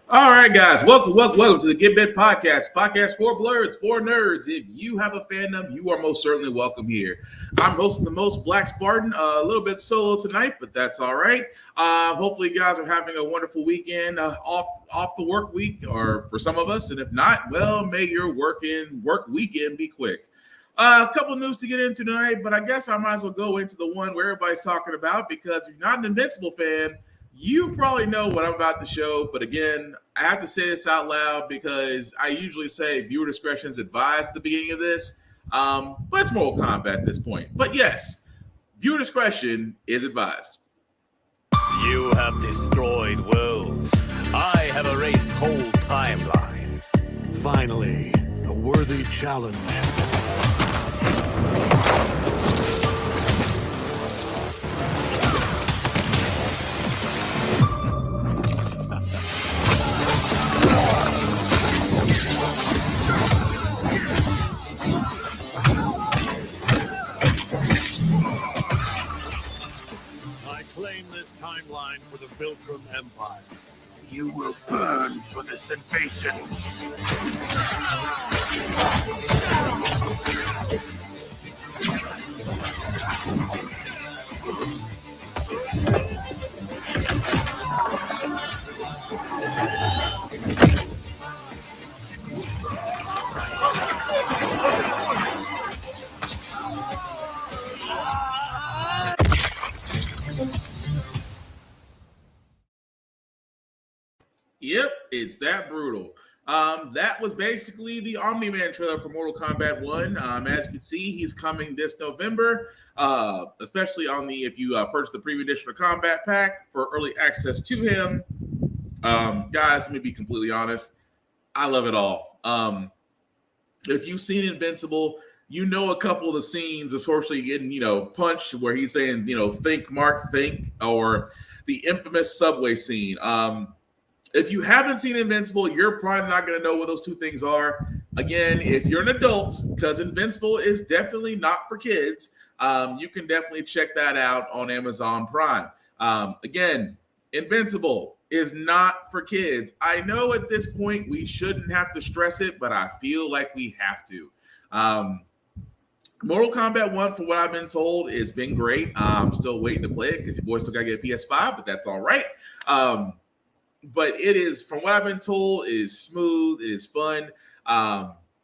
All right, guys, welcome to the Get Bit podcast for blurs, for nerds. If you have a fandom, you are most certainly welcome here. I'm hosting the most Black Spartan, a little bit solo tonight, but that's all right. Hopefully, you guys are having a wonderful weekend, off the work week, or for some of us, and if not, well, may your work weekend be quick. A couple of news to get into tonight, but I guess I might as well go into the one where everybody's talking about because if you're not an Invincible fan, you probably know what I'm about to show, but again, I have to say this out loud because I usually say viewer discretion is advised at the beginning of this, but it's Mortal Kombat at this point. But yes, viewer discretion is advised. You have destroyed worlds. I have erased whole timelines. Finally, a worthy challenge. Timeline for the Viltrum Empire. You will burn for this invasion. Yep, it's that brutal. That was basically the Omni-Man trailer for Mortal Kombat 1. As you can see, he's coming this November, especially on if you purchase the Premium Edition of Combat Pack for early access to him. Guys, let me be completely honest. I love it all. If you've seen Invincible, you know a couple of the scenes of Sorcery getting, punched where he's saying, think, Mark, think, or the infamous subway scene. If you haven't seen Invincible, you're probably not going to know what those two things are. Again, if you're an adult, because Invincible is definitely not for kids, you can definitely check that out on Amazon Prime. Again, Invincible is not for kids. I know at this point we shouldn't have to stress it, but I feel like we have to. Mortal Kombat 1, for what I've been told, has been great. I'm still waiting to play it because your boy still got to get a PS5, but that's all right. But it is, from what I've been told, it is smooth. It is fun.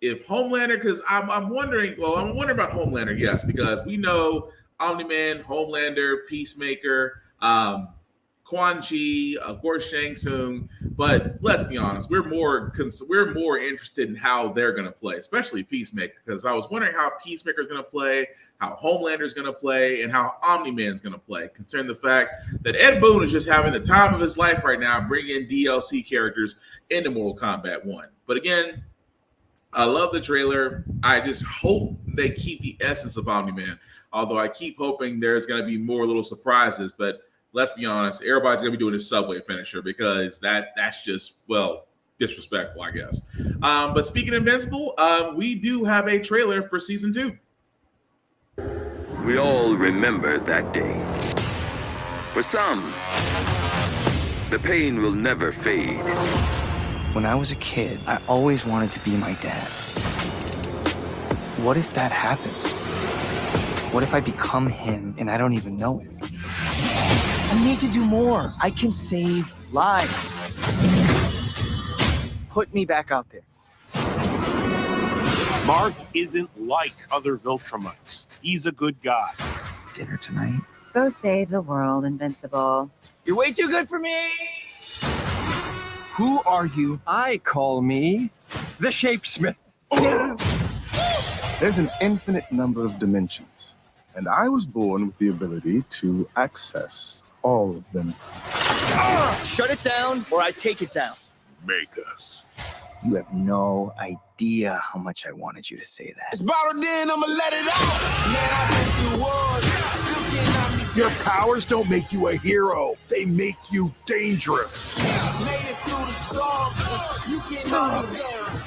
If Homelander, because I'm wondering about Homelander, yes, because we know Omni-Man, Homelander, Peacemaker, Quan Chi, of course, Shang Tsung. But let's be honest, we're more interested in how they're going to play, especially Peacemaker, because I was wondering how Peacemaker is going to play, how Homelander is going to play, and how Omni-Man is going to play, considering the fact that Ed Boon is just having the time of his life right now, bringing in DLC characters into Mortal Kombat 1. But again, I love the trailer. I just hope they keep the essence of Omni-Man, although I keep hoping there's going to be more little surprises. But let's be honest, everybody's going to be doing this subway finisher because that's just, disrespectful, I guess. But speaking of Invincible, we do have a trailer for season 2. We all remember that day. For some, the pain will never fade. When I was a kid, I always wanted to be my dad. What if that happens? What if I become him and I don't even know it? I need to do more. I can save lives. Put me back out there. Mark isn't like other Viltrumites. He's a good guy. Dinner tonight? Go save the world, Invincible. You're way too good for me! Who are you? I call me the Shapesmith. There's an infinite number of dimensions, and I was born with the ability to access all of them. Shut it down or I take it down. Make us. You have no idea how much I wanted you to say that. It's bottled in, I'ma let it out. Man, I've been through wars, still can't knock me. Your powers don't make you a hero. They make you dangerous. Made it through the storms. You can't knock me down.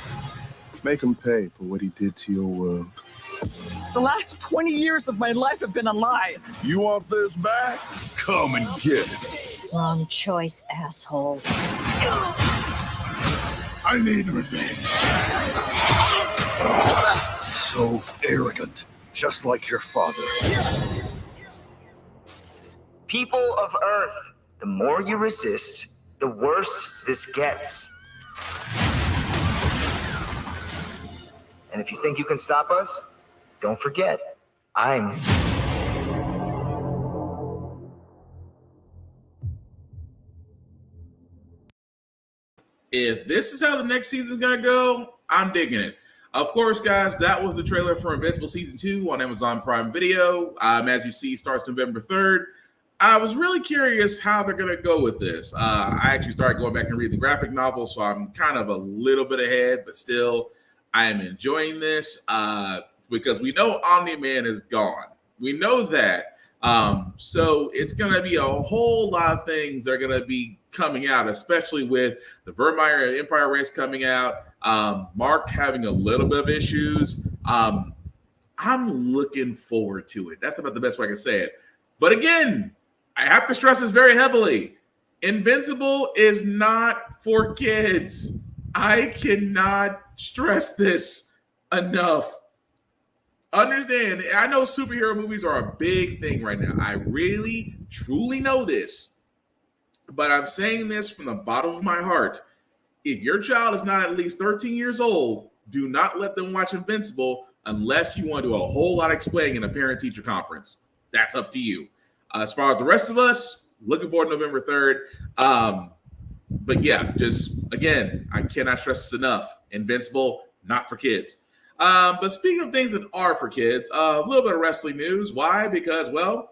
Make him pay for what he did to your world. The last 20 years of my life have been a lie. You want this back? Come and get it. Wrong choice, asshole. I need revenge. So arrogant, just like your father. People of Earth, the more you resist, the worse this gets. And if you think you can stop us, don't forget, I'm... If this is how the next season is going to go, I'm digging it. Of course, guys, that was the trailer for Invincible Season 2 on Amazon Prime Video. As you see, starts November 3rd. I was really curious how they're going to go with this. I actually started going back and read the graphic novel, so I'm kind of a little bit ahead, but still, I am enjoying this because we know Omni-Man is gone. We know that. So it's going to be a whole lot of things that are going to be coming out, especially with the Vermeer Empire race coming out. Mark having a little bit of issues. I'm looking forward to it. That's about the best way I can say it. But again, I have to stress this very heavily. Invincible is not for kids. I cannot stress this enough. Understand, I know superhero movies are a big thing right now. I really, truly know this. But I'm saying this from the bottom of my heart. If your child is not at least 13 years old, do not let them watch Invincible unless you want to do a whole lot of explaining in a parent-teacher conference. That's up to you. As far as the rest of us, looking forward to November 3rd. But yeah, just again, I cannot stress this enough. Invincible, not for kids. But speaking of things that are for kids, a little bit of wrestling news. Why? Because, well,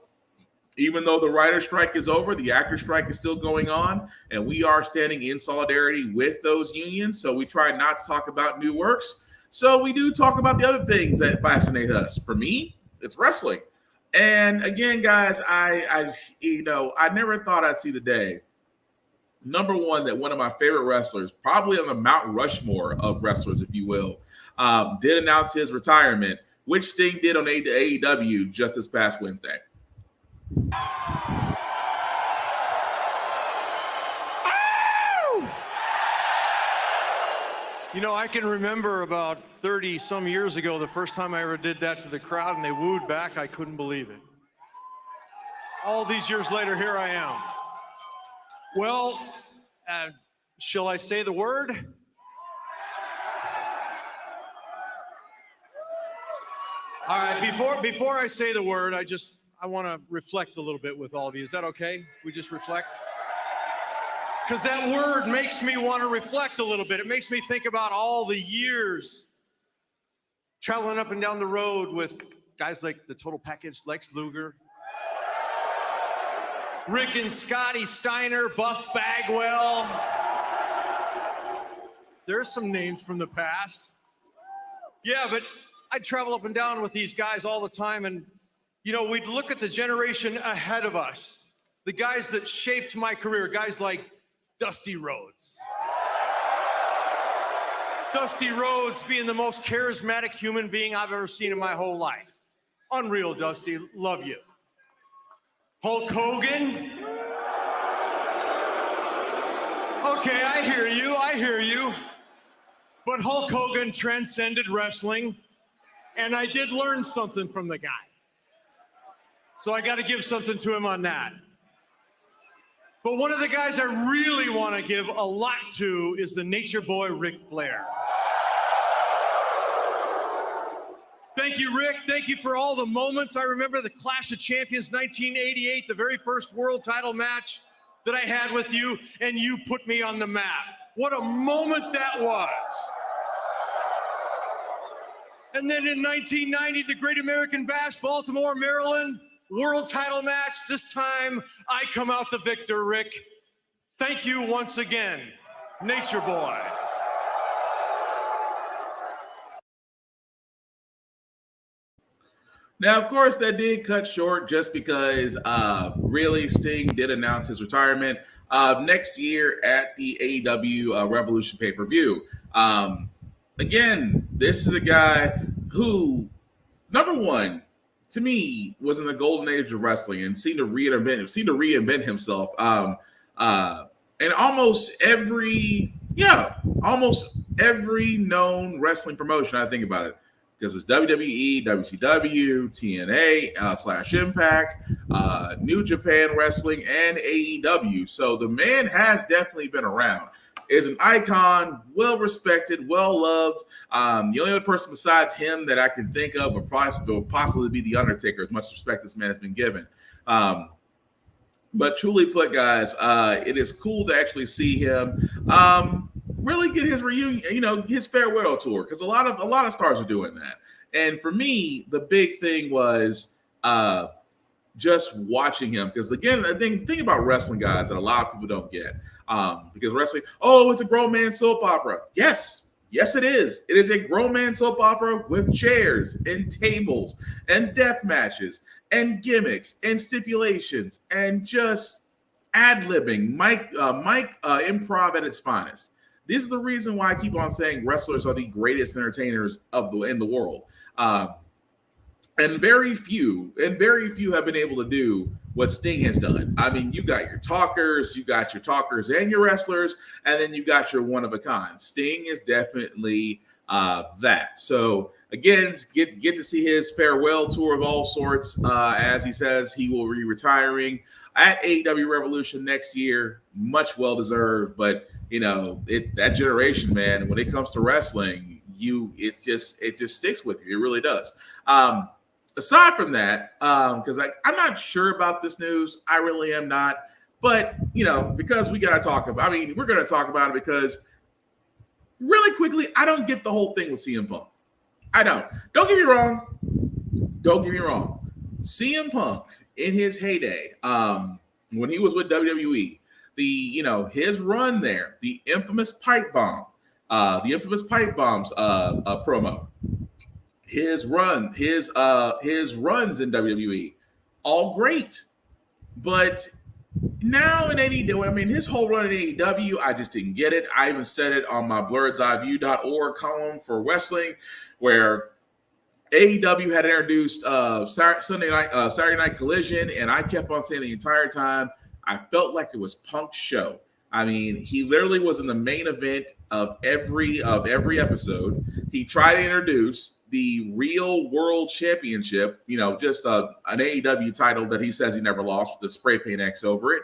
even though the writer's strike is over, the actor strike is still going on, and we are standing in solidarity with those unions. So we try not to talk about new works. So we do talk about the other things that fascinate us. For me, it's wrestling. And again, guys, I never thought I'd see the day. Number one, that one of my favorite wrestlers, probably on the Mount Rushmore of wrestlers, if you will, did announce his retirement, which Sting did on AEW just this past Wednesday. You know, I can remember about 30 some years ago, the first time I ever did that to the crowd and they wooed back. I couldn't believe it. All these years later, here I am. Well, shall I say the word? All right, before I say the word, I want to reflect a little bit with all of you. Is that okay? We just reflect? Because that word makes me want to reflect a little bit. It makes me think about all the years traveling up and down the road with guys like the Total Package, Lex Luger, Rick and Scotty Steiner, Buff Bagwell. There's some names from the past. Yeah, but I'd travel up and down with these guys all the time, and we'd look at the generation ahead of us, the guys that shaped my career, guys like Dusty Rhodes. Dusty Rhodes being the most charismatic human being I've ever seen in my whole life. Unreal, Dusty. Love you. Hulk Hogan. Okay, I hear you. But Hulk Hogan transcended wrestling, and I did learn something from the guy. So I got to give something to him on that. But one of the guys I really want to give a lot to is the Nature Boy, Ric Flair. Thank you, Rick. Thank you for all the moments. I remember the Clash of Champions 1988, the very first world title match that I had with you, and you put me on the map. What a moment that was. And then in 1990, the Great American Bash, Baltimore, Maryland, world title match. This time, I come out the victor, Rick. Thank you once again, Nature Boy. Now, of course, that did cut short just because really Sting did announce his retirement next year at the AEW Revolution pay-per-view. Again, this is a guy who, number one, to me, was in the golden age of wrestling and seemed to reinvent himself. And almost every known wrestling promotion. I think about it because it was WWE, WCW, TNA / Impact, New Japan Wrestling, and AEW. So the man has definitely been around. Is an icon, well respected, well loved. The only other person besides him that I can think of would possibly be The Undertaker, as much respect this man has been given. But truly put, guys, it is cool to actually see him really get his reunion, his farewell tour, because a lot of stars are doing that. And for me, the big thing was just watching him, because again, the thing about wrestling, guys, that a lot of people don't get, because wrestling, it's a grown man soap opera. Yes, it is. It is a grown man soap opera with chairs and tables and death matches and gimmicks and stipulations and just ad-libbing, Mike improv at its finest. This is the reason why I keep on saying wrestlers are the greatest entertainers in the world. And very few have been able to do what Sting has done. I mean, you got your talkers and your wrestlers, and then you got your one of a kind. Sting is definitely that. So again, get to see his farewell tour of all sorts. As he says, he will be retiring at AEW Revolution next year. Much well deserved, but that generation, man, when it comes to wrestling, it just sticks with you. It really does. Aside from that, because I'm not sure about this news, I really am not. But because we got to talk about. I mean, we're going to talk about it because really quickly, I don't get the whole thing with CM Punk. I don't. Don't get me wrong. CM Punk in his heyday, when he was with WWE, his run there, the infamous pipe bombs promo. His runs in WWE, all great, but now in AEW, I mean, his whole run in AEW, I just didn't get it. I even said it on my blurredsedeyeview.org column for wrestling, where AEW had introduced Saturday Night Collision, and I kept on saying the entire time, I felt like it was Punk's show. I mean, he literally was in the main event of every episode. He tried to introduce the Real World Championship, just an AEW title that he says he never lost with the spray paint X over it.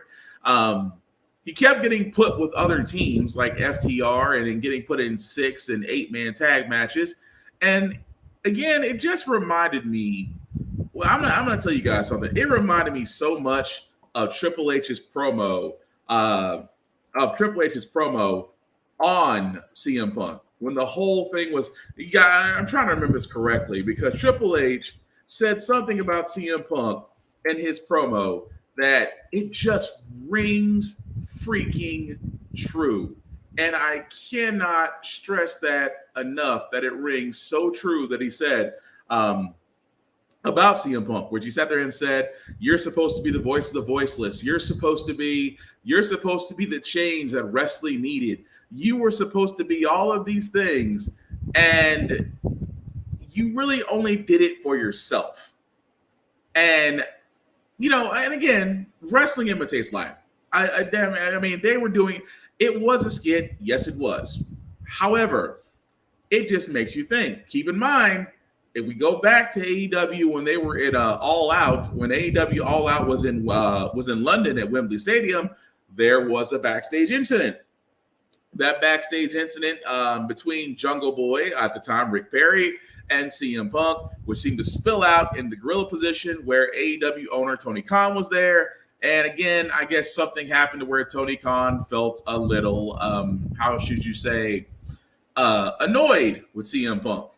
He kept getting put with other teams like FTR and then getting put in 6 and 8-man tag matches. And again, it just reminded me, well, I'm going to tell you guys something. It reminded me so much of Triple H's promo on CM Punk, when the whole thing was, I'm trying to remember this correctly, because Triple H said something about CM Punk in his promo that it just rings freaking true. And I cannot stress that enough, that it rings so true that he said about CM Punk, where he sat there and said, you're supposed to be the voice of the voiceless. You're supposed to be the change that wrestling needed. You were supposed to be all of these things, and you really only did it for yourself. And, and again, wrestling imitates life. I mean, they were doing, it was a skit. Yes, it was. However, it just makes you think. Keep in mind, if we go back to AEW when they were at All Out, when AEW All Out was in London at Wembley Stadium, there was a backstage incident. That backstage incident between Jungle Boy, at the time Rick Perry, and CM Punk, which seemed to spill out in the gorilla position where AEW owner Tony Khan was there. And again, I guess something happened to where Tony Khan felt a little, how should you say, annoyed with CM Punk.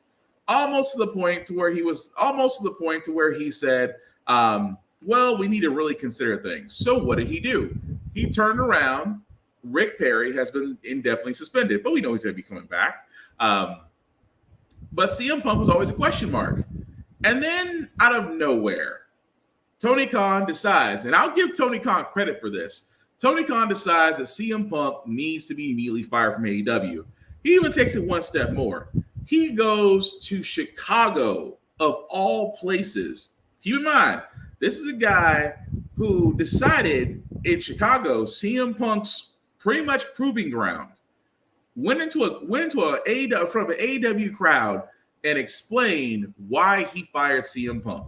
Almost to the point to where he said, well, we need to really consider things. So what did he do? He turned around. Rick Perry has been indefinitely suspended, but we know he's going to be coming back. But CM Punk was always a question mark. And then out of nowhere, Tony Khan decides, and I'll give Tony Khan credit for this. Tony Khan decides that CM Punk needs to be immediately fired from AEW. He even takes it one step more. He goes to Chicago, of all places. Keep in mind, this is a guy who decided in Chicago, CM Punk's pretty much proving ground, went into a AEW from an AEW crowd and explained why he fired CM Punk.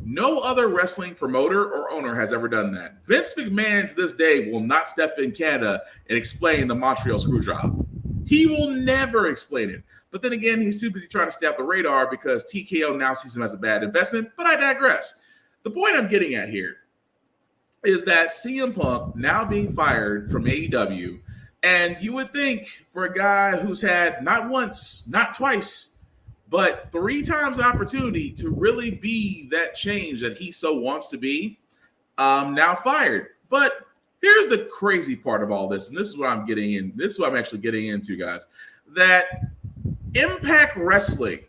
No other wrestling promoter or owner has ever done that. Vince McMahon to this day will not step in Canada and explain the Montreal Screwjob. He will never explain it. But then again, he's too busy trying to stay off the radar because TKO now sees him as a bad investment. But I digress. The point I'm getting at here is that CM Punk now being fired from AEW, and you would think for a guy who's had not once, not twice, but 3 times an opportunity to really be that change that he so wants to be, now fired. But here's the crazy part of all this, and this is what I'm getting in. This is what I'm actually getting into, guys. That Impact Wrestling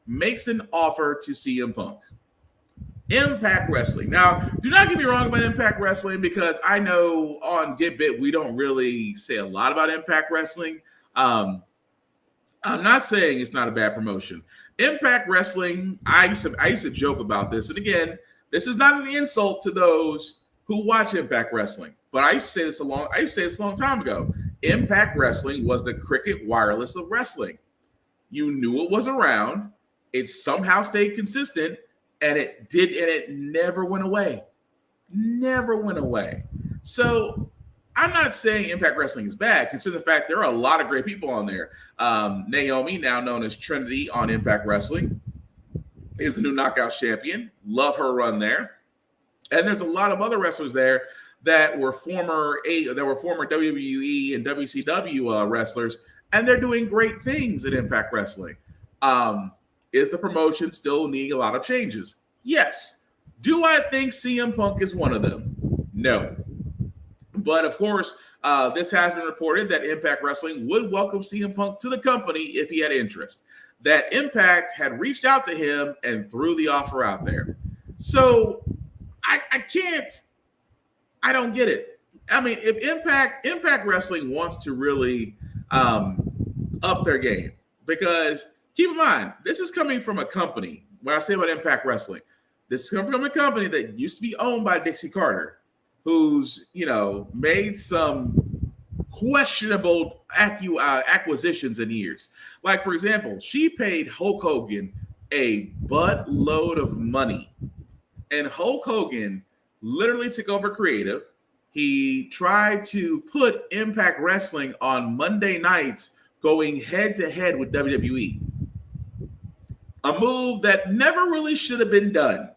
makes an offer to CM Punk. Impact Wrestling. Now, do not get me wrong about Impact Wrestling, because I know on Get Bit we don't really say a lot about Impact Wrestling. I'm not saying it's not a bad promotion. Impact Wrestling, I used to joke about this, and again, this is not an insult to those who watch Impact Wrestling, but I used to say this a long time ago. Impact Wrestling was the Cricket Wireless of wrestling. You knew it was around. It somehow stayed consistent, and it never went away. Never went away. So I'm not saying Impact Wrestling is bad, considering the fact there are a lot of great people on there. Naomi, now known as Trinity on Impact Wrestling, is the new Knockouts champion. Love her run there. And there's a lot of other wrestlers there that were former WWE and WCW wrestlers, and they're doing great things at Impact Wrestling. Is the promotion still needing a lot of changes? Yes. Do I think CM Punk is one of them? No. But of course, this has been reported that Impact Wrestling would welcome CM Punk to the company if he had interest. That Impact had reached out to him and threw the offer out there. So I don't get it. I mean, if Impact Wrestling wants to really up their game, because keep in mind, this is coming from a company. When I say about Impact Wrestling, this is coming from a company that used to be owned by Dixie Carter, who's, made some questionable acquisitions in years. Like, for example, she paid Hulk Hogan a buttload of money, and Hulk Hogan literally took over creative. He tried to put Impact Wrestling on Monday nights, going head to head with WWE. A move that never really should have been done.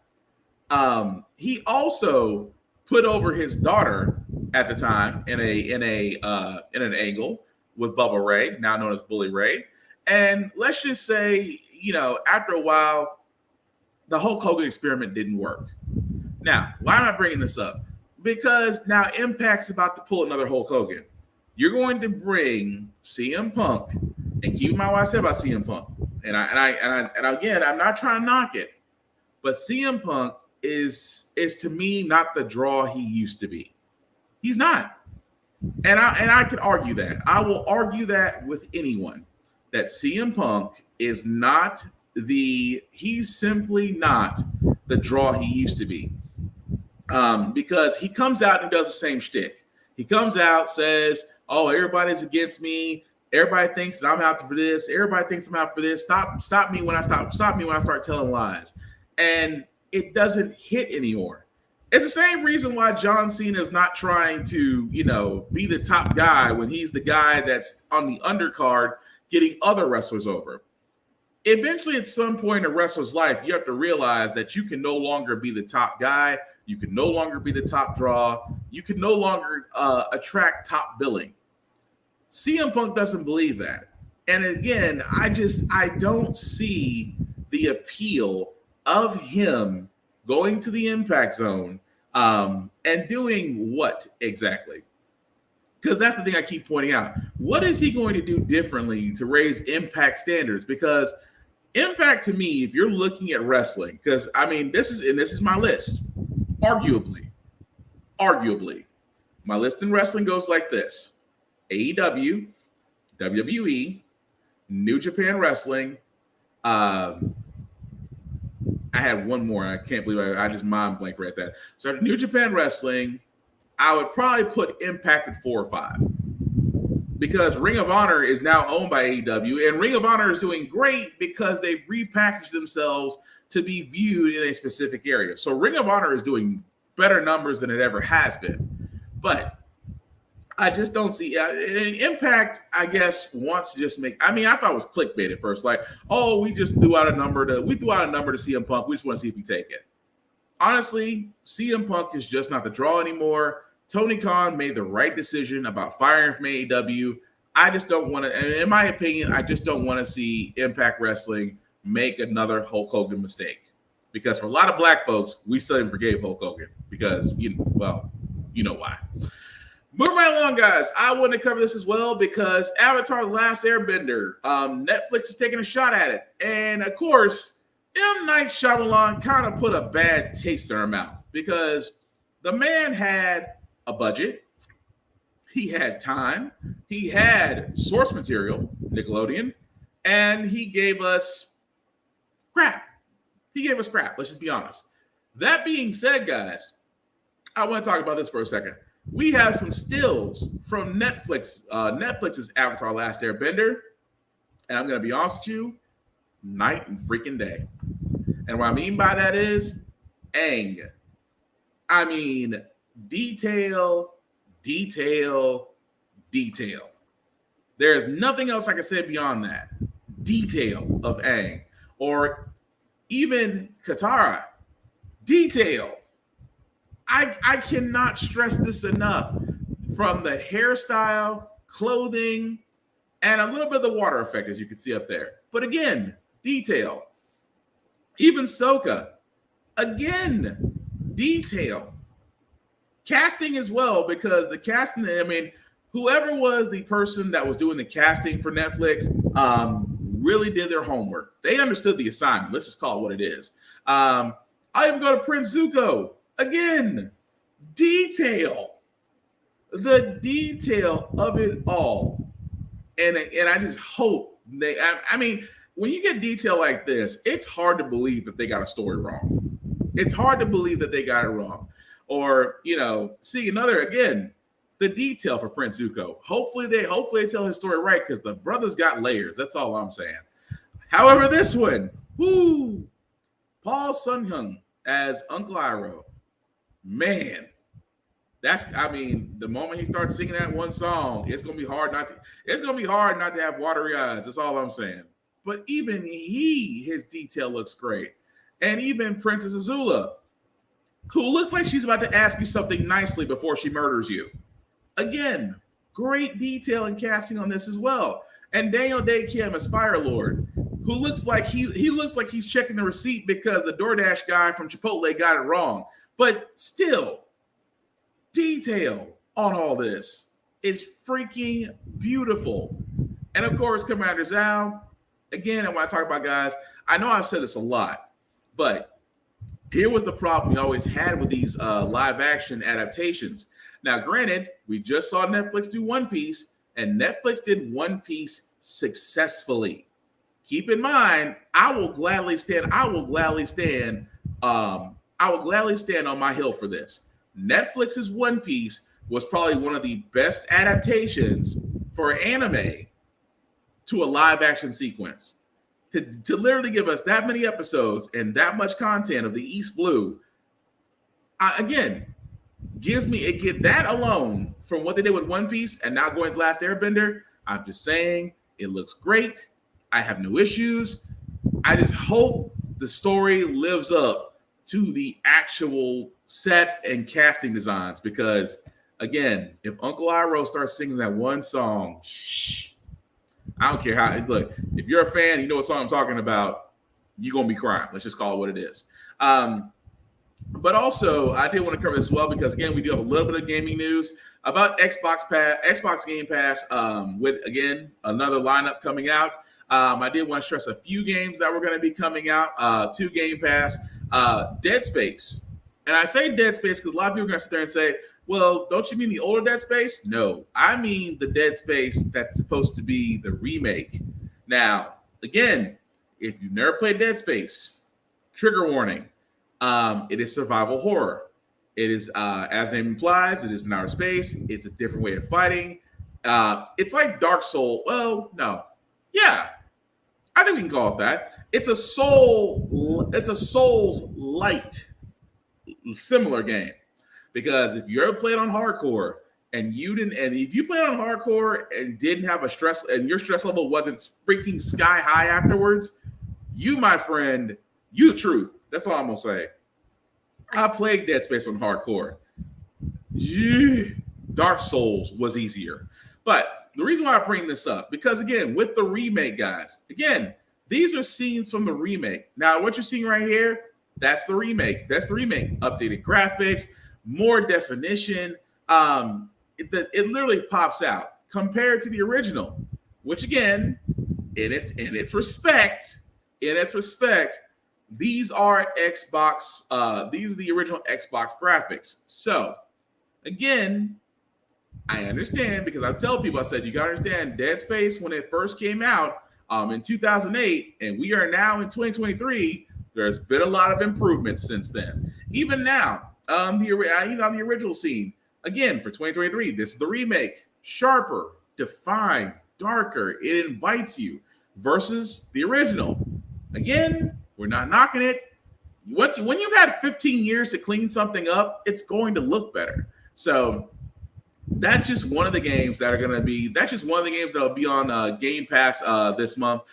He also put over his daughter at the time in an angle with Bubba Ray, now known as Bully Ray. And let's just say, after a while, the Hulk Hogan experiment didn't work. Now, why am I bringing this up? Because now Impact's about to pull another Hulk Hogan. You're going to bring CM Punk, and keep in mind what I said about CM Punk. And again, I'm not trying to knock it, but CM Punk is to me not the draw he used to be. He's not. And I could argue that. I will argue that with anyone, that CM Punk is not he's simply not the draw he used to be. Because he comes out and does the same shtick. He comes out, says, "Oh, everybody's against me. Everybody thinks that I'm out for this. Everybody thinks I'm out for this. Stop me when I start telling lies." And it doesn't hit anymore. It's the same reason why John Cena is not trying to, be the top guy when he's the guy that's on the undercard getting other wrestlers over. Eventually, at some point in a wrestler's life, you have to realize that you can no longer be the top guy. You can no longer be the top draw. You can no longer attract top billing. CM Punk doesn't believe that. And again, I don't see the appeal of him going to the Impact Zone and doing what exactly? Because that's the thing I keep pointing out. What is he going to do differently to raise Impact standards? Because Impact, to me, if you're looking at wrestling, because this is my list. Arguably, my list in wrestling goes like this: AEW, WWE, New Japan Wrestling. I had one more. I can't believe I just mind blank right there. So New Japan Wrestling, I would probably put Impact at 4 or 5 because Ring of Honor is now owned by AEW, and Ring of Honor is doing great because they've repackaged themselves to be viewed in a specific area. So Ring of Honor is doing better numbers than it ever has been. But I just don't see Impact, I guess, wants to just make. I mean, I thought it was clickbait at first. Like, oh, we threw out a number to CM Punk. We just want to see if we take it. Honestly, CM Punk is just not the draw anymore. Tony Khan made the right decision about firing from AEW. I just don't want to, and in my opinion, I just don't want to see Impact Wrestling make another Hulk Hogan mistake. Because for a lot of black folks, we still haven't forgave Hulk Hogan because, you know why. Moving right along, guys. I want to cover this as well because Avatar: The Last Airbender, Netflix is taking a shot at it. And, of course, M. Night Shyamalan kind of put a bad taste in our mouth because the man had a budget. He had time. He had source material, Nickelodeon, and he gave us crap. Let's just be honest. That being said, guys, I want to talk about this for a second. We have some stills from Netflix, Netflix's Avatar: Last Airbender, and I'm going to be honest with you, night and freaking day. And what I mean by that is Aang. I mean, detail. There's nothing else I can say beyond that. Detail of Aang. Or even Katara. Detail. I cannot stress this enough. From the hairstyle, clothing, and a little bit of the water effect, as you can see up there. But again, detail. Even Sokka. Again, detail. Casting as well, because the casting, I mean, whoever was the person that was doing the casting for Netflix really did their homework. They understood the assignment. Let's just call it what it is. I even go to Prince Zuko. Again, detail. The detail of it all. And I just hope I mean, when you get detail like this, it's hard to believe that they got a story wrong. It's hard to believe that they got it wrong. Or, see the detail for Prince Zuko. Hopefully they tell his story right because the brother's got layers. That's all I'm saying. However, this one, Paul Sun-Hyung as Uncle Iroh. Man, the moment he starts singing that one song, it's gonna be hard not to have watery eyes. That's all I'm saying. But even his detail looks great. And even Princess Azula, who looks like she's about to ask you something nicely before she murders you. Again, great detail and casting on this as well. And Daniel Day Kim as Fire Lord, who looks like he looks like he's checking the receipt because the DoorDash guy from Chipotle got it wrong. But still, detail on all this is freaking beautiful. And of course, Commander Zhao. Again, and when I talk about guys, I know I've said this a lot, but here was the problem we always had with these live action adaptations. Now, granted, we just saw Netflix do One Piece, and Netflix did One Piece successfully. Keep in mind, I will gladly stand on my hill for this. Netflix's One Piece was probably one of the best adaptations for anime to a live action sequence. To literally give us that many episodes and that much content of the East Blue, that alone from what they did with One Piece and now going to Last Airbender, I'm just saying it looks great. I have no issues. I just hope the story lives up to the actual set and casting designs because, again, if Uncle Iroh starts singing that one song, I don't care how. Look, if you're a fan, you know what song I'm talking about, you're going to be crying. Let's just call it what it is. But also, I did want to cover this as well because, again, we do have a little bit of gaming news about Xbox Game Pass with, again, another lineup coming out. I did want to stress a few games that were going to be coming out to Game Pass. Dead Space. And I say Dead Space because a lot of people are going to sit there and say, well, don't you mean the older Dead Space? No, I mean the Dead Space that's supposed to be the remake. Now, again, if you've never played Dead Space, trigger warning. It is survival horror. It is, as the name implies, it is in outer space. It's a different way of fighting. It's like Dark Soul. Well, no, yeah, I think we can call it that. It's a Souls light, similar game. Because if you ever played on hardcore and if you played on hardcore and didn't have a stress, and your stress level wasn't freaking sky high afterwards, you, my friend, you the truth. That's all I'm gonna say. I played Dead Space on hardcore. Dark Souls was easier. But the reason why I bring this up, because again, with the remake, guys, again, these are scenes from the remake. Now, what you're seeing right here, that's the remake. That's the remake. Updated graphics, more definition. It literally pops out compared to the original, which again, in its respect, these are Xbox. These are the original Xbox graphics. So again, I understand, because I tell people, I said, you gotta understand, Dead Space, when it first came out in 2008, and we are now in 2023, there's been a lot of improvements since then. Even now, the original scene, again, for 2023, this is the remake, sharper, defined, darker. It invites you versus the original. Again, we're not knocking it. When you've had 15 years to clean something up, it's going to look better. So that's just one of the games that are going to be. That's just one of the games that will be on Game Pass this month.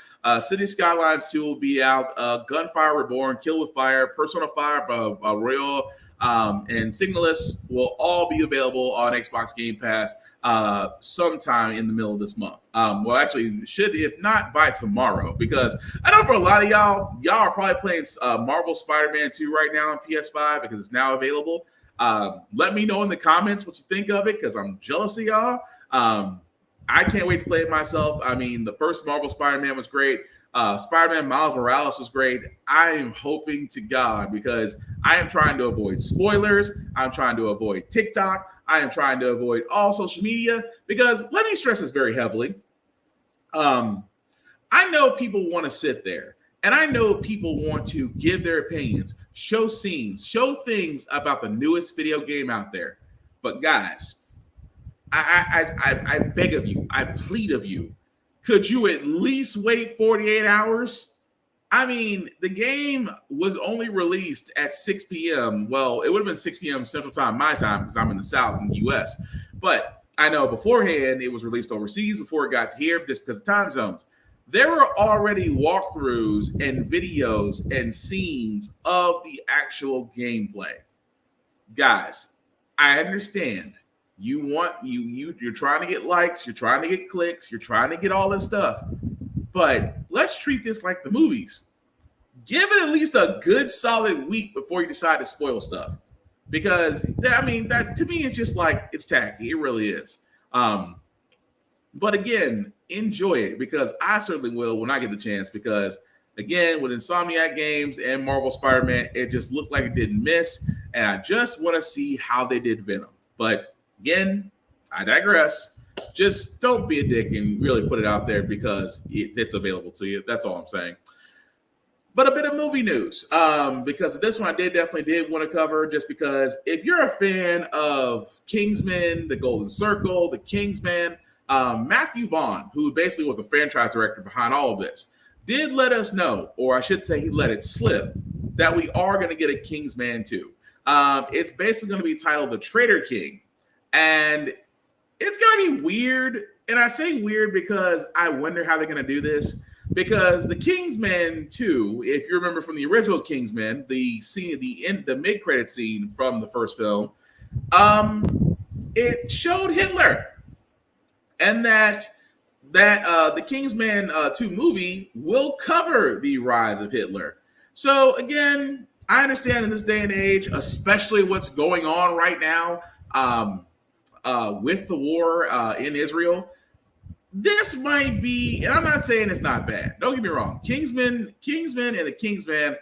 City Skylines 2 will be out. Gunfire Reborn, Kill with Fire, Persona 5 Royal, and Signalist will all be available on Xbox Game Pass sometime in the middle of this month. Well, actually, should, if not by tomorrow, because I know for a lot of y'all are probably playing Marvel Spider-Man 2 right now on PS5 because it's now available. Let me know in the comments what you think of it, because I'm jealous of y'all. I can't wait to play it myself. I mean, the first Marvel Spider-Man was great. Spider-Man Miles Morales was great. I am hoping to God, because I am trying to avoid spoilers. I'm trying to avoid TikTok. I am trying to avoid all social media, because let me stress this very heavily. I know people want to sit there, and I know people want to give their opinions, show scenes, show things about the newest video game out there. But guys, I beg of you, I plead of you, could you at least wait 48 hours? I mean, the game was only released at 6 p.m. Well, it would have been 6 p.m. Central Time, my time, because I'm in the South in the U.S. But I know beforehand it was released overseas before it got to here, just because of time zones. There were already walkthroughs and videos and scenes of the actual gameplay. Guys, I understand. You're trying to get likes, you're trying to get clicks, you're trying to get all this stuff. But let's treat this like the movies. Give it at least a good solid week before you decide to spoil stuff. Because I mean, that to me is just like, it's tacky. It really is. But again, enjoy it, because I certainly will when I get the chance, because again, with Insomniac Games and Marvel Spider-Man, it just looked like it didn't miss. And I just want to see how they did Venom. But again, I digress. Just don't be a dick and really put it out there, because it's available to you. That's all I'm saying. But a bit of movie news, because this one I definitely did want to cover, just because if you're a fan of Kingsman, The Golden Circle, The Kingsman, Matthew Vaughn, who basically was the franchise director behind all of this, did let us know, or I should say he let it slip, that we are going to get a Kingsman 2. It's basically going to be titled The Traitor King. And it's going to be weird. And I say weird because I wonder how they're going to do this. Because the Kingsman 2, if you remember from the original Kingsman, the scene at the end, the mid-credit scene from the first film, it showed Hitler. And that the Kingsman 2 movie will cover the rise of Hitler. So again, I understand in this day and age, especially what's going on right now, with the war in Israel, this might be, and I'm not saying it's not bad. Don't get me wrong. Kingsman and the Kingsman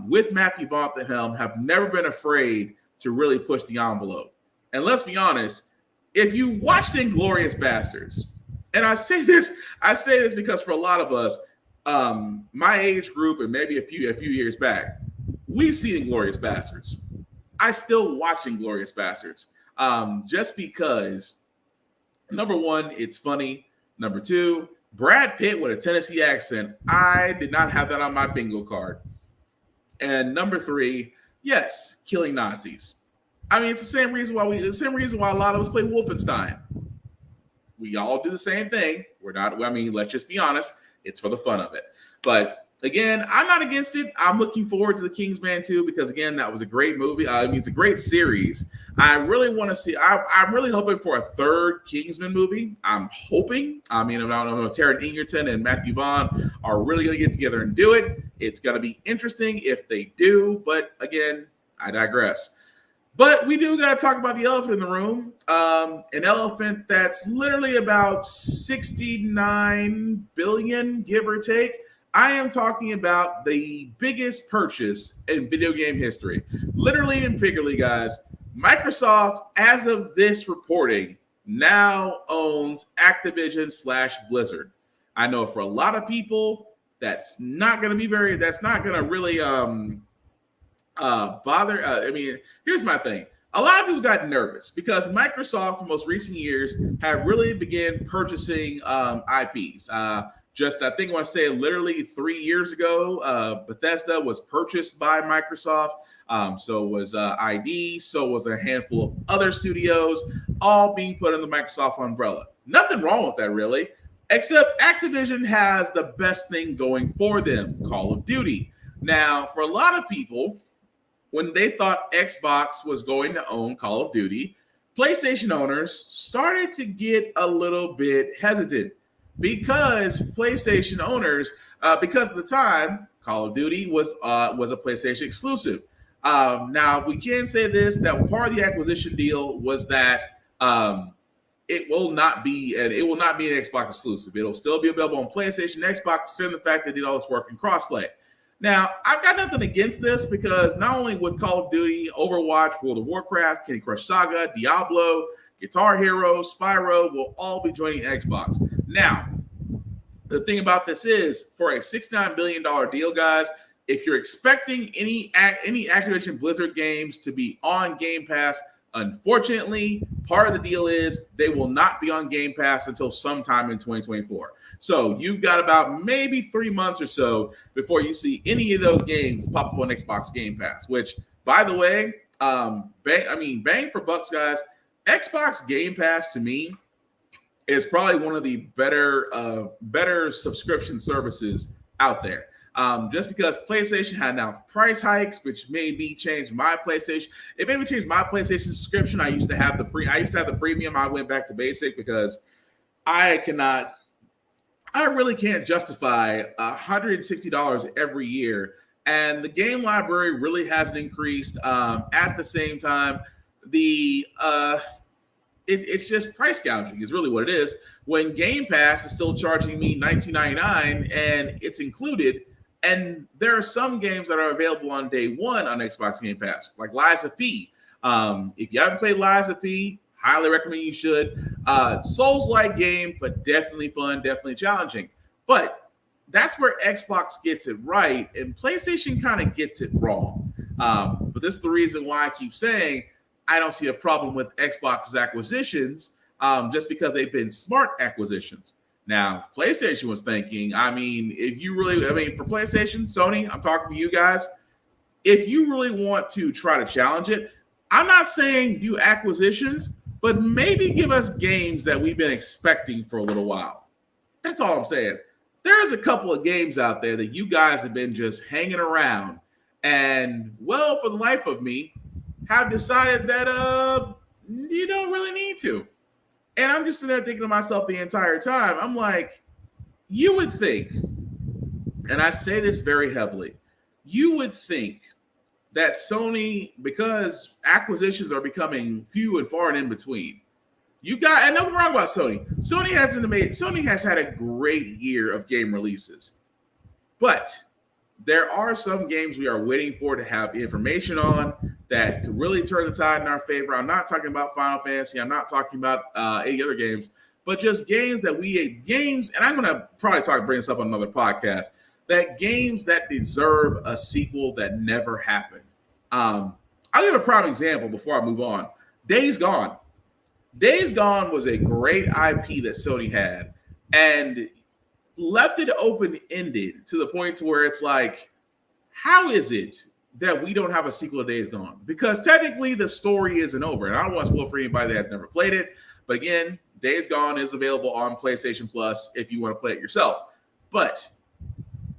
with Matthew Vaughn at the helm have never been afraid to really push the envelope. And let's be honest, if you watched Inglourious Bastards, and I say this because for a lot of us, my age group and maybe a few years back, we've seen Inglourious Bastards. I still watch Inglourious Bastards. Just because, number one, it's funny. Number two, Brad Pitt with a Tennessee accent. I did not have that on my bingo card. And number three, yes, killing Nazis. I mean, it's the same reason why a lot of us play Wolfenstein. We all do the same thing. We're not, I mean, let's just be honest. It's for the fun of it. But again, I'm not against it. I'm looking forward to the Kingsman 2 because, again, that was a great movie. I mean, it's a great series. I really want to see, I'm really hoping for a third Kingsman movie. I'm hoping. I mean, I don't know, Taron Egerton and Matthew Vaughn are really going to get together and do it. It's going to be interesting if they do. But again, I digress. But we do got to talk about the elephant in the room. An elephant that's literally about 69 billion, give or take. I am talking about the biggest purchase in video game history. Literally and figuratively, guys. Microsoft, as of this reporting, now owns Activision / Blizzard. I know for a lot of people, that's not going to really bother. I mean, here's my thing. A lot of people got nervous because Microsoft, in most recent years, have really began purchasing IPs. I think I want to say literally 3 years ago, Bethesda was purchased by Microsoft. So was ID. So was a handful of other studios, all being put in the Microsoft umbrella. Nothing wrong with that, really, except Activision has the best thing going for them, Call of Duty. Now, for a lot of people, when they thought Xbox was going to own Call of Duty, PlayStation owners started to get a little bit hesitant because PlayStation owners, because at the time, Call of Duty was a PlayStation exclusive. Now, we can say this, that part of the acquisition deal was that it will not be an Xbox exclusive. It'll still be available on PlayStation, Xbox, considering the fact that they did all this work in crossplay. Now, I've got nothing against this because not only with Call of Duty, Overwatch, World of Warcraft, Candy Crush Saga, Diablo, Guitar Hero, Spyro will all be joining Xbox. Now, the thing about this is, for a $69 billion deal, guys, if you're expecting any Activision Blizzard games to be on Game Pass, unfortunately, part of the deal is they will not be on Game Pass until sometime in 2024. So you've got about maybe 3 months or so before you see any of those games pop up on Xbox Game Pass, which, by the way, bang for bucks, guys. Xbox Game Pass, to me, is probably one of the better subscription services out there. Just because PlayStation had announced price hikes, which made me change my PlayStation. It made me change my PlayStation subscription. I used to have the premium. I went back to basic because I really can't justify $160 every year. And the game library really hasn't increased. At the same time, it's just price gouging is really what it is. When Game Pass is still charging me $19.99 and it's included. And there are some games that are available on day one on Xbox Game Pass, like Lies of P. If you haven't played Lies of P, highly recommend you should. Souls-like game, but definitely fun, definitely challenging. But that's where Xbox gets it right, and PlayStation kind of gets it wrong. But this is the reason why I keep saying I don't see a problem with Xbox's acquisitions, just because they've been smart acquisitions. Now, PlayStation was thinking, for PlayStation, Sony, I'm talking to you guys. If you really want to try to challenge it, I'm not saying do acquisitions, but maybe give us games that we've been expecting for a little while. That's all I'm saying. There's a couple of games out there that you guys have been just hanging around and, well, for the life of me, have decided that you don't really need to. And I'm just sitting there thinking to myself the entire time, I'm like, you would think, and I say this very heavily, you would think that Sony, because acquisitions are becoming few and far and in between, and nothing wrong about Sony. Sony has had a great year of game releases. But there are some games we are waiting for to have information on that could really turn the tide in our favor. I'm not talking about Final Fantasy. I'm not talking about any other games, but just games and I'm going to probably bring this up on another podcast, that games that deserve a sequel that never happened. I'll give a prime example before I move on. Days Gone. Days Gone was a great IP that Sony had and left it open-ended to the point to where it's like, how is it that we don't have a sequel to Days Gone? Because technically the story isn't over. And I don't want to spoil for anybody that has never played it. But again, Days Gone is available on PlayStation Plus if you want to play it yourself. But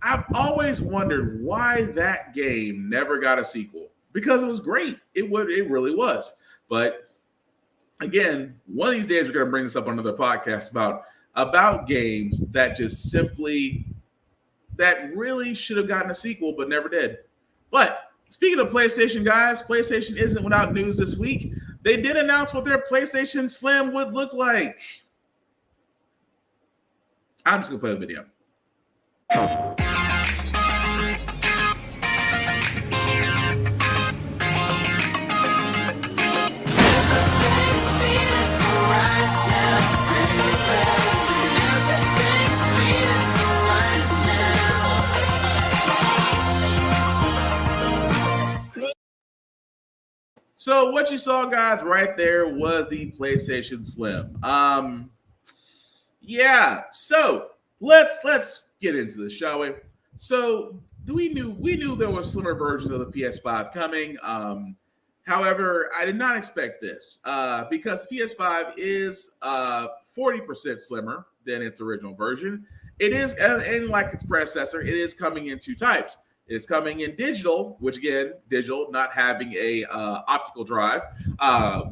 I've always wondered why that game never got a sequel. Because it was great. It really was. But again, one of these days we're going to bring this up on another podcast about games that just simply, that really should have gotten a sequel but never did. But speaking of PlayStation, guys, PlayStation isn't without news this week. They did announce what their PlayStation Slim would look like. I'm just going to play the video. So what you saw, guys, right there was the PlayStation Slim. Yeah. So let's get into this, shall we? So we knew there were slimmer versions of the PS5 coming. However, I did not expect this because the PS5 is 40% slimmer than its original version. It is, and like its predecessor, it is coming in two types. It's coming in digital, which again, digital, not having a optical drive.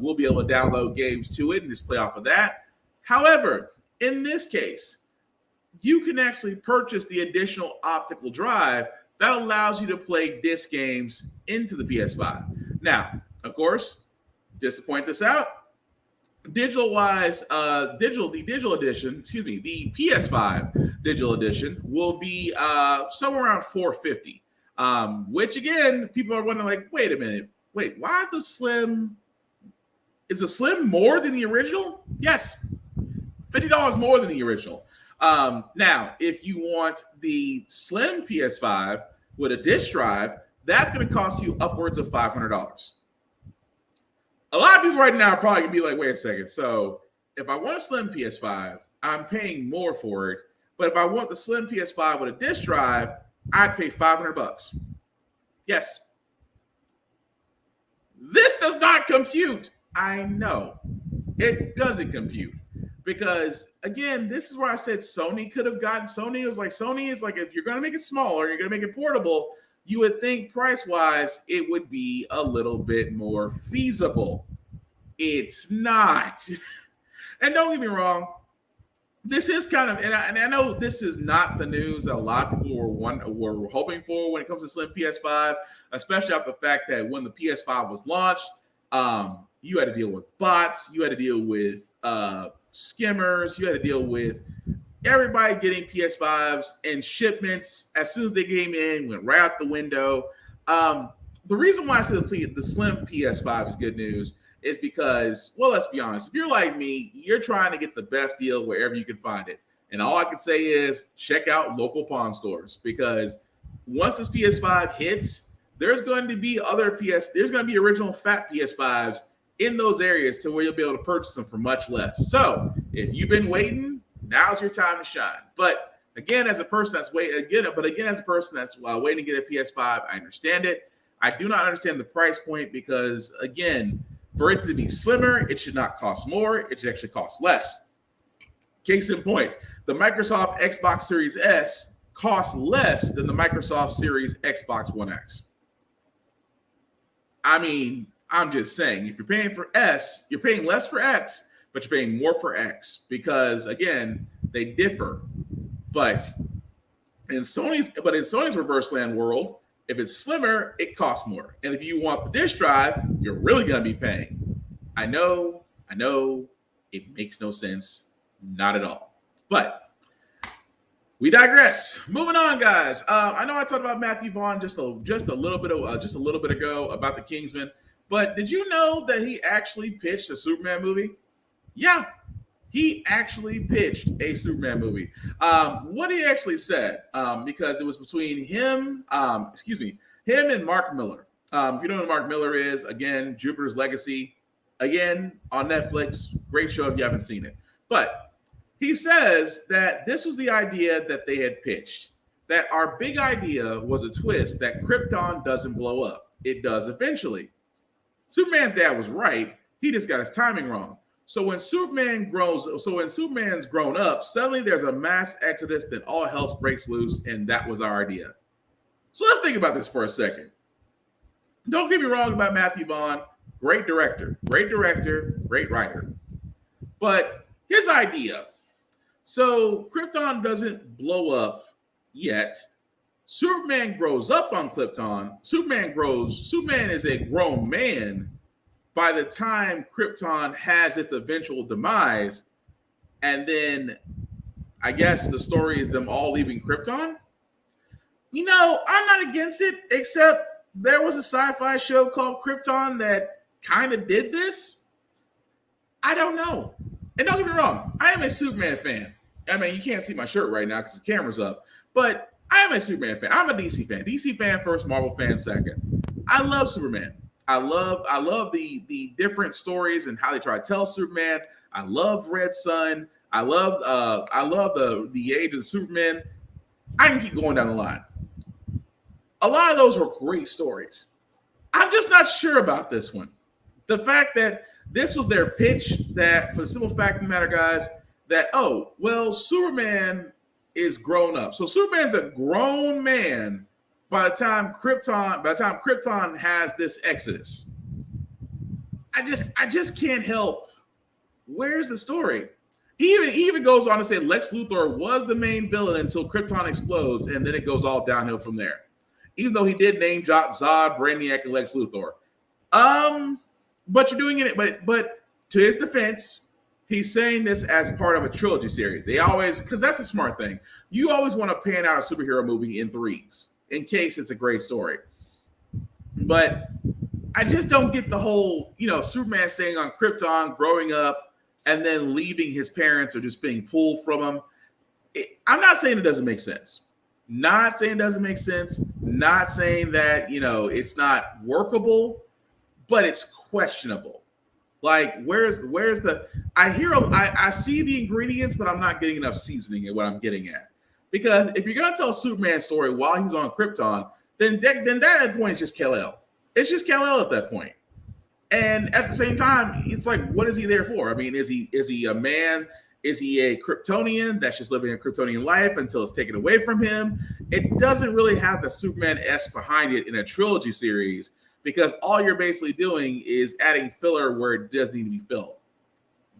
We'll be able to download games to it and just play off of that. However, in this case, you can actually purchase the additional optical drive that allows you to play disc games into the PS5. Now, of course, just to point this out, digital-wise, the digital edition, the PS5 digital edition will be somewhere around $450. Which again, people are wondering, like, wait a minute, why is the Slim? Is the Slim more than the original? Yes, $50 more than the original. Now, if you want the Slim PS5 with a disc drive, that's going to cost you upwards of $500. A lot of people right now are probably going to be like, wait a second. So if I want a Slim PS5, I'm paying more for it. But if I want the Slim PS5 with a disc drive, I'd pay $500. Yes. This does not compute. I know. It doesn't compute. Because, again, this is where I said Sony could have gotten. Sony is like, if you're going to make it smaller, you're going to make it portable, you would think price-wise it would be a little bit more feasible. It's not. And don't get me wrong, this is kind of, and I know this is not the news that a lot of people were hoping for when it comes to Slim PS5, especially after the fact that when the PS5 was launched, you had to deal with bots, you had to deal with skimmers, you had to deal with everybody getting PS5s and shipments as soon as they came in went right out the window. The reason why I said the Slim PS5 is good news is because, well, let's be honest. If you're like me, you're trying to get the best deal wherever you can find it. And all I can say is check out local pawn stores, because once this PS5 hits, there's going to be original fat PS5s in those areas to where you'll be able to purchase them for much less. So if you've been waiting, now's your time to shine. But again, as a person that's waiting to get a PS5, I understand it. I do not understand the price point because, again, for it to be slimmer, it should not cost more. It should actually cost less. Case in point, the Microsoft Xbox Series S costs less than the Microsoft Series Xbox One X. I mean, I'm just saying, if you're paying for S, you're paying less for X, but you're paying more for X because, again, they differ. But in Sony's reverse land world, if it's slimmer, it costs more. And if you want the disk drive, you're really going to be paying. I know, it makes no sense. Not at all. But we digress. Moving on, guys. I know I talked about Matthew Vaughn just a little bit ago about the Kingsman, but did you know that he actually pitched a Superman movie? Yeah, he actually pitched a Superman movie. What he actually said, because it was between him and Mark Miller. If you know who Mark Miller is, again, Jupiter's Legacy, again, on Netflix. Great show if you haven't seen it. But he says that this was the idea that they had pitched, that our big idea was a twist that Krypton doesn't blow up. It does eventually. Superman's dad was right. He just got his timing wrong. So when Superman's grown up, suddenly there's a mass exodus, then all hell breaks loose, and that was our idea. So let's think about this for a second. Don't get me wrong about Matthew Vaughn. Great director, great writer. But his idea, so Krypton doesn't blow up yet. Superman grows up on Krypton. Superman is a grown man by the time Krypton has its eventual demise. And then I guess the story is them all leaving Krypton. You know, I'm not against it, except there was a sci-fi show called Krypton that kind of did this. I don't know. And don't get me wrong, I am a Superman fan. I mean, you can't see my shirt right now because the camera's up, but I am a Superman fan. I'm a DC fan. DC fan first, Marvel fan second. I love Superman. I love the different stories and how they try to tell Superman. I love Red Sun. I love the Age of Superman. I can keep going down the line. A lot of those were great stories. I'm just not sure about this one. The fact that this was their pitch, that for the simple fact of the matter, guys, that, oh, well, Superman is grown up. So Superman's a grown man by the time Krypton has this exodus. I just can't help. Where's the story? He even goes on to say Lex Luthor was the main villain until Krypton explodes, and then it goes all downhill from there. Even though he did name drop Zod, Brainiac, and Lex Luthor. But you're doing it, but to his defense, he's saying this as part of a trilogy series. They always, because that's a smart thing. You always want to pan out a superhero movie in threes in case it's a great story. But I just don't get the whole, Superman staying on Krypton, growing up, and then leaving his parents or just being pulled from him. I'm not saying it doesn't make sense. Not saying it doesn't make sense. Not saying that, it's not workable, but it's questionable. Like, where's the I see the ingredients, but I'm not getting enough seasoning at what I'm getting at. Because if you're gonna tell a Superman story while he's on Krypton, then that at that point is just Kal-El. It's just Kal-El at that point. And at the same time, it's like, what is he there for? I mean, is he a man? Is he a Kryptonian that's just living a Kryptonian life until it's taken away from him? It doesn't really have the Superman-esque behind it in a trilogy series, because all you're basically doing is adding filler where it doesn't need to be filled.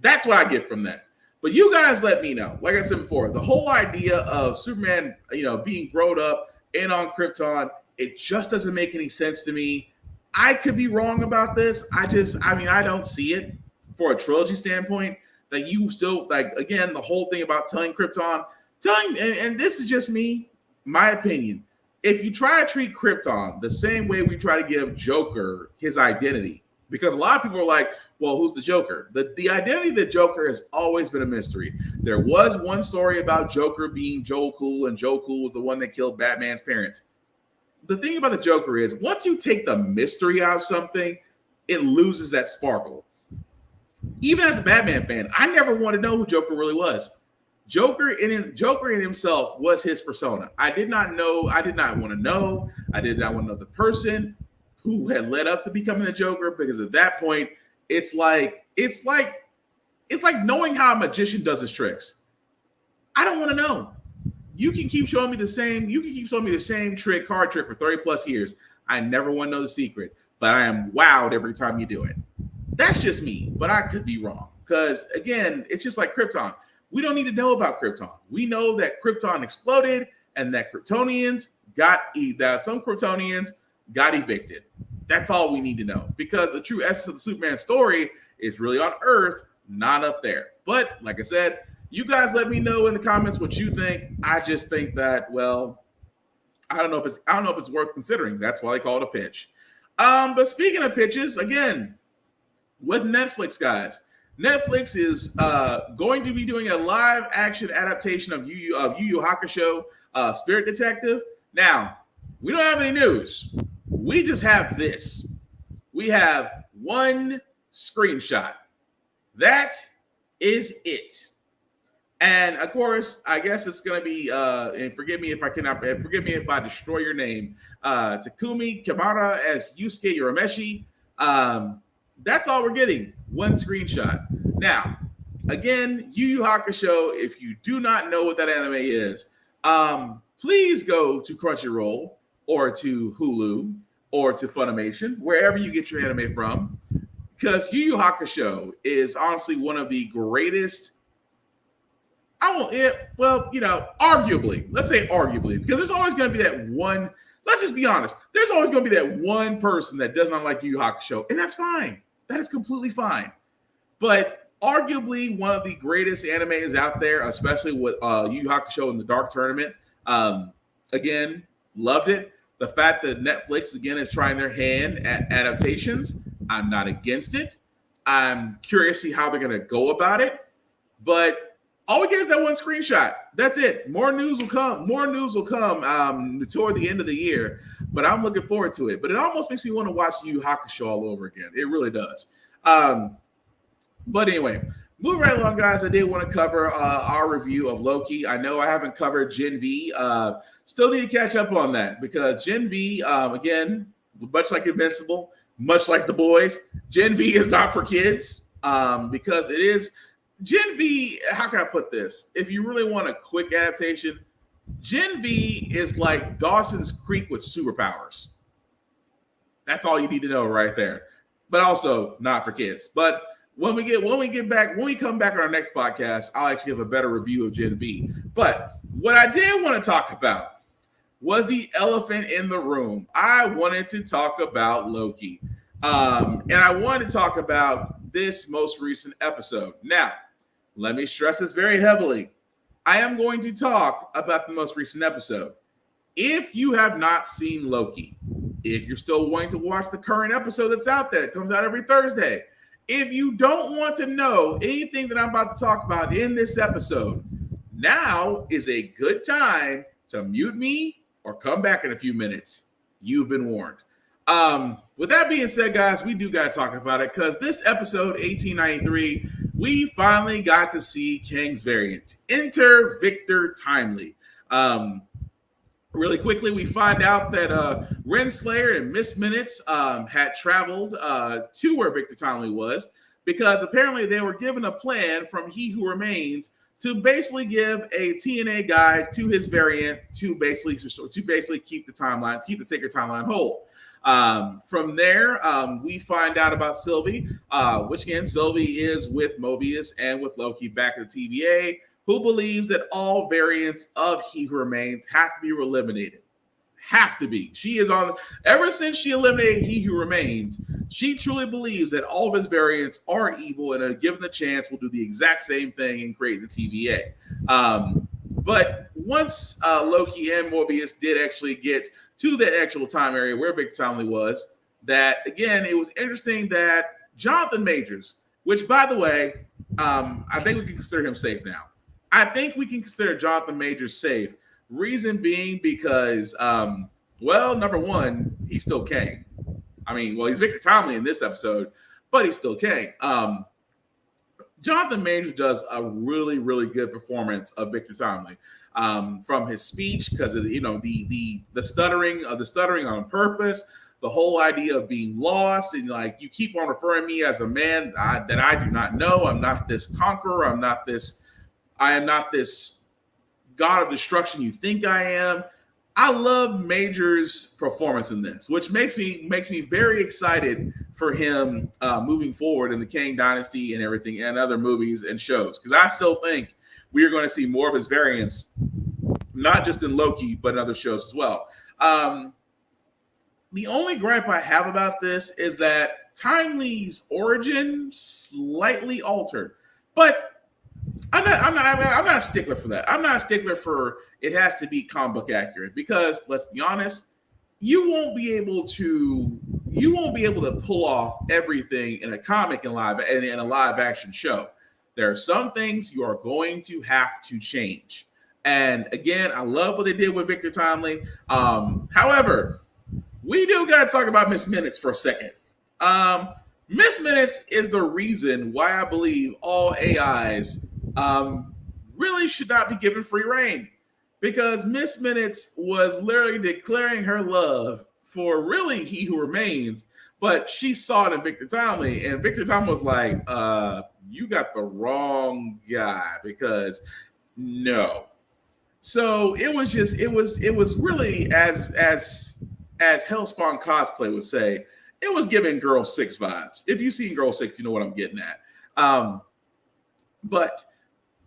That's what I get from that. But you guys let me know. Like I said before, the whole idea of Superman, being grown up and on Krypton, it just doesn't make any sense to me. I could be wrong about this. I don't see it for a trilogy standpoint. That you still, again, the whole thing about telling Krypton, and this is just me, my opinion. If you try to treat Krypton the same way we try to give Joker his identity, because a lot of people are like, well, who's the Joker? The identity of the Joker has always been a mystery. There was one story about Joker being Joe Cool, and Joe Cool was the one that killed Batman's parents. The thing about the Joker is, once you take the mystery out of something, it loses that sparkle. Even as a Batman fan, I never wanted to know who Joker really was. Joker in himself was his persona. I did not want to know. I did not want to know the person who had led up to becoming the Joker, because at that point, it's like knowing how a magician does his tricks. I don't want to know. You can keep showing me the same card trick for 30 plus years. I never want to know the secret, but I am wowed every time you do it. That's just me, but I could be wrong. Because again, it's just like Krypton. We don't need to know about Krypton. We know that Krypton exploded and that some Kryptonians got evicted. That's all we need to know, because the true essence of the Superman story is really on Earth, not up there. But like I said, you guys let me know in the comments what you think. I just think that, well, I don't know if it's worth considering. That's why they call it a pitch. But speaking of pitches, again, with Netflix, guys, Netflix is going to be doing a live action adaptation of Yu Yu Hakusho, Spirit Detective. Now, we don't have any news. we just have this. We have one screenshot. That is it. And of course, I guess it's gonna be and forgive me if I destroy your name, Takumi Kimura as Yusuke Urameshi. That's all we're getting. One screenshot. Now, again, Yu Yu Hakusho, if you do not know what that anime is, please go to Crunchyroll or to Hulu or to Funimation, wherever you get your anime from, because Yu Yu Hakusho is honestly one of the greatest. Arguably, let's say arguably, because there's always going to be that one. Let's just be honest. There's always going to be that one person that does not like Yu Yu Hakusho, and that's fine. That is completely fine. But arguably one of the greatest animes out there, especially with Yu Yu Hakusho in the Dark Tournament. Again, loved it. The fact that Netflix again is trying their hand at adaptations, I'm not against it. I'm curious to see how they're going to go about it, but all we get is that one screenshot. That's it. More news will come. Toward the end of the year, but I'm looking forward to it. But it almost makes me want to watch Yu Yu Hakusho all over again. It really does. But anyway, moving right along, guys, I did want to cover our review of Loki. I know I haven't covered Gen V. Still need to catch up on that because Gen V, again, much like Invincible, much like The Boys, Gen V is not for kids because it is. Gen V, how can I put this? If you really want a quick adaptation, Gen V is like Dawson's Creek with superpowers. That's all you need to know right there. But also not for kids. But when we come back on our next podcast, I'll actually have a better review of Gen V. But what I did want to talk about was the elephant in the room. I wanted to talk about Loki. And I wanted to talk about this most recent episode. Now, let me stress this very heavily. I am going to talk about the most recent episode. If you have not seen Loki, if you're still wanting to watch the current episode that's out there, it comes out every Thursday. If you don't want to know anything that I'm about to talk about in this episode, now is a good time to mute me or come back in a few minutes. You've been warned. With that being said, guys, we do got to talk about it because this episode 1893, we finally got to see Kang's variant. Enter Victor Timely. Really quickly, we find out that Renslayer and Miss Minutes had traveled to where Victor Timely was because apparently they were given a plan from He Who Remains to basically give a TNA guide to his variant to basically keep the timeline, keep the sacred timeline whole. From there, we find out about Sylvie, which again, Sylvie is with Mobius and with Loki back at the TVA, who believes that all variants of He Who Remains have to be eliminated. Have to be. She is on, ever since she eliminated He Who Remains, she truly believes that all of his variants are evil and are given the chance will do the exact same thing and create the TVA. But once Loki and Mobius did actually get to the actual time area where Victor Timely was, that again, it was interesting that Jonathan Majors, which by the way, I think we can consider him safe now. I think we can consider Jonathan Majors safe. Reason being because, number one, he's still Kang. I mean, well, he's Victor Timely in this episode, but he's still Kang. Jonathan Majors does a really, really good performance of Victor Timely. From his speech, because of the stuttering on purpose, the whole idea of being lost, and like you keep on referring me as a man that I do not know. I'm not this conqueror. I am not this god of destruction you think I am. I love Major's performance in this, which makes me very excited for him moving forward in the Kang Dynasty and everything and other movies and shows, because I still think we are going to see more of his variants, not just in Loki, but in other shows as well. The only gripe I have about this is that Timely's origin slightly altered, but I'm not a stickler for that. I'm not a stickler for it has to be comic book accurate, because let's be honest, you won't be able to pull off everything in a comic and in a live action show. There are some things you are going to have to change. And again, I love what they did with Victor Timely. However, we do got to talk about Miss Minutes for a second. Miss Minutes is the reason why I believe all AIs really should not be given free reign, because Miss Minutes was literally declaring her love for really He Who Remains, but she saw it in Victor Timely, and Victor Timely was like, you got the wrong guy, because no. So it was really, as Hellspawn Cosplay would say, it was giving Girl 6 vibes. If you've seen Girl 6, you know what I'm getting at. But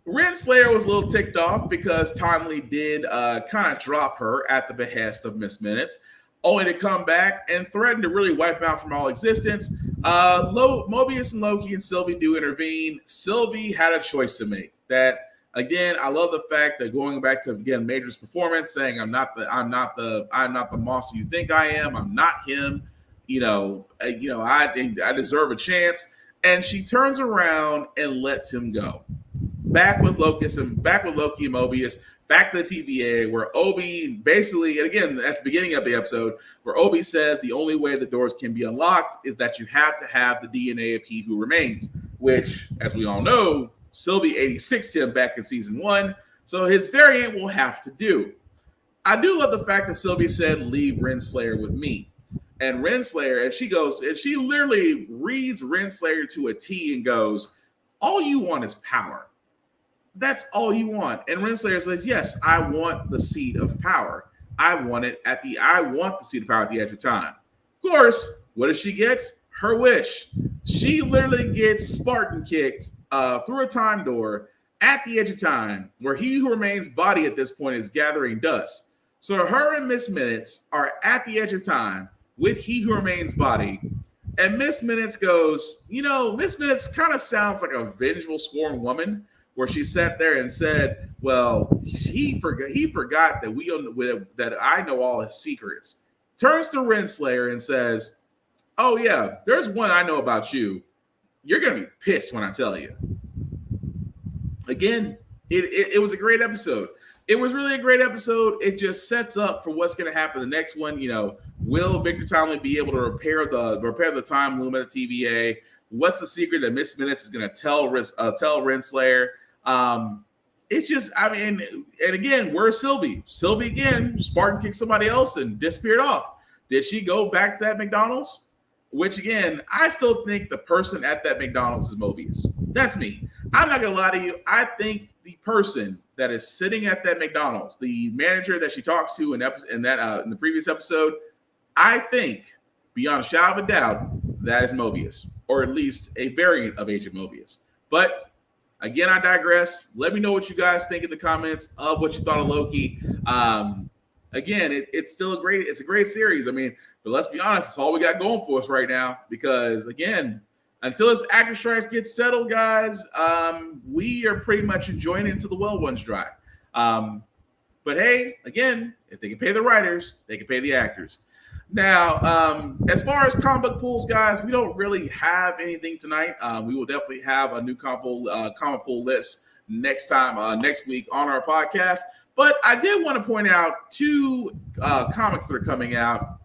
Renslayer was a little ticked off because Timely did kind of drop her at the behest of Miss Minutes, only to come back and threaten to really wipe him out from all existence. Mobius and Loki and Sylvie do intervene. Sylvie had a choice to make. That, again, I love the fact that going back to, again, Major's performance, saying I'm not the monster you think I am. I'm not him. I deserve a chance. And she turns around and lets him go. Back with Loki and Mobius, back to the TVA, where Obi basically, and again, at the beginning of the episode, where Obi says the only way the doors can be unlocked is that you have to have the DNA of He Who Remains, which, as we all know, Sylvie 86'd him back in season 1, so his variant will have to do. I do love the fact that Sylvie said, leave Renslayer with me. And Renslayer, and she goes, and she literally reads Renslayer to a T and goes, all you want is power. That's all you want. And Renslayer says, yes, I want the seat of power. I want the seat of power at the edge of time. Of course, what does she get? Her wish. She literally gets Spartan kicked through a time door at the edge of time, where He Who Remains' body at this point is gathering dust. So her and Miss Minutes are at the edge of time with He Who Remains' body. And Miss Minutes goes, Miss Minutes kind of sounds like a vengeful, scorned woman, where she sat there and said, well, he forgot that I know all his secrets. Turns to Renslayer and says, oh yeah, there's one I know about you. You're going to be pissed when I tell you. Again, it was a great episode. It was really a great episode. It just sets up for what's going to happen the next one. Will Victor Timely be able to repair the time loom at the TVA? What's the secret that Miss Minutes is going to tell Renslayer? It's just, and again, where's Sylvie? Sylvie again, Spartan kicked somebody else and disappeared off. Did she go back to that McDonald's? Which, again, I still think the person at that McDonald's is Mobius. That's me. I'm not gonna lie to you. I think the person that is sitting at that McDonald's, the manager that she talks to in the previous episode, I think, beyond a shadow of a doubt, that is Mobius, or at least a variant of Agent Mobius. But again, I digress. Let me know what you guys think in the comments of what you thought of Loki. Again, it's still a great series. But let's be honest, it's all we got going for us right now, because again, until this actor strikes get settled, guys, we are pretty much enjoying it until the well ones dry. But hey, again, if they can pay the writers, they can pay the actors. Now, as far as comic book pools, guys, we don't really have anything tonight. We will definitely have a new comic pool list next week on our podcast. But I did want to point out 2 comics that are coming out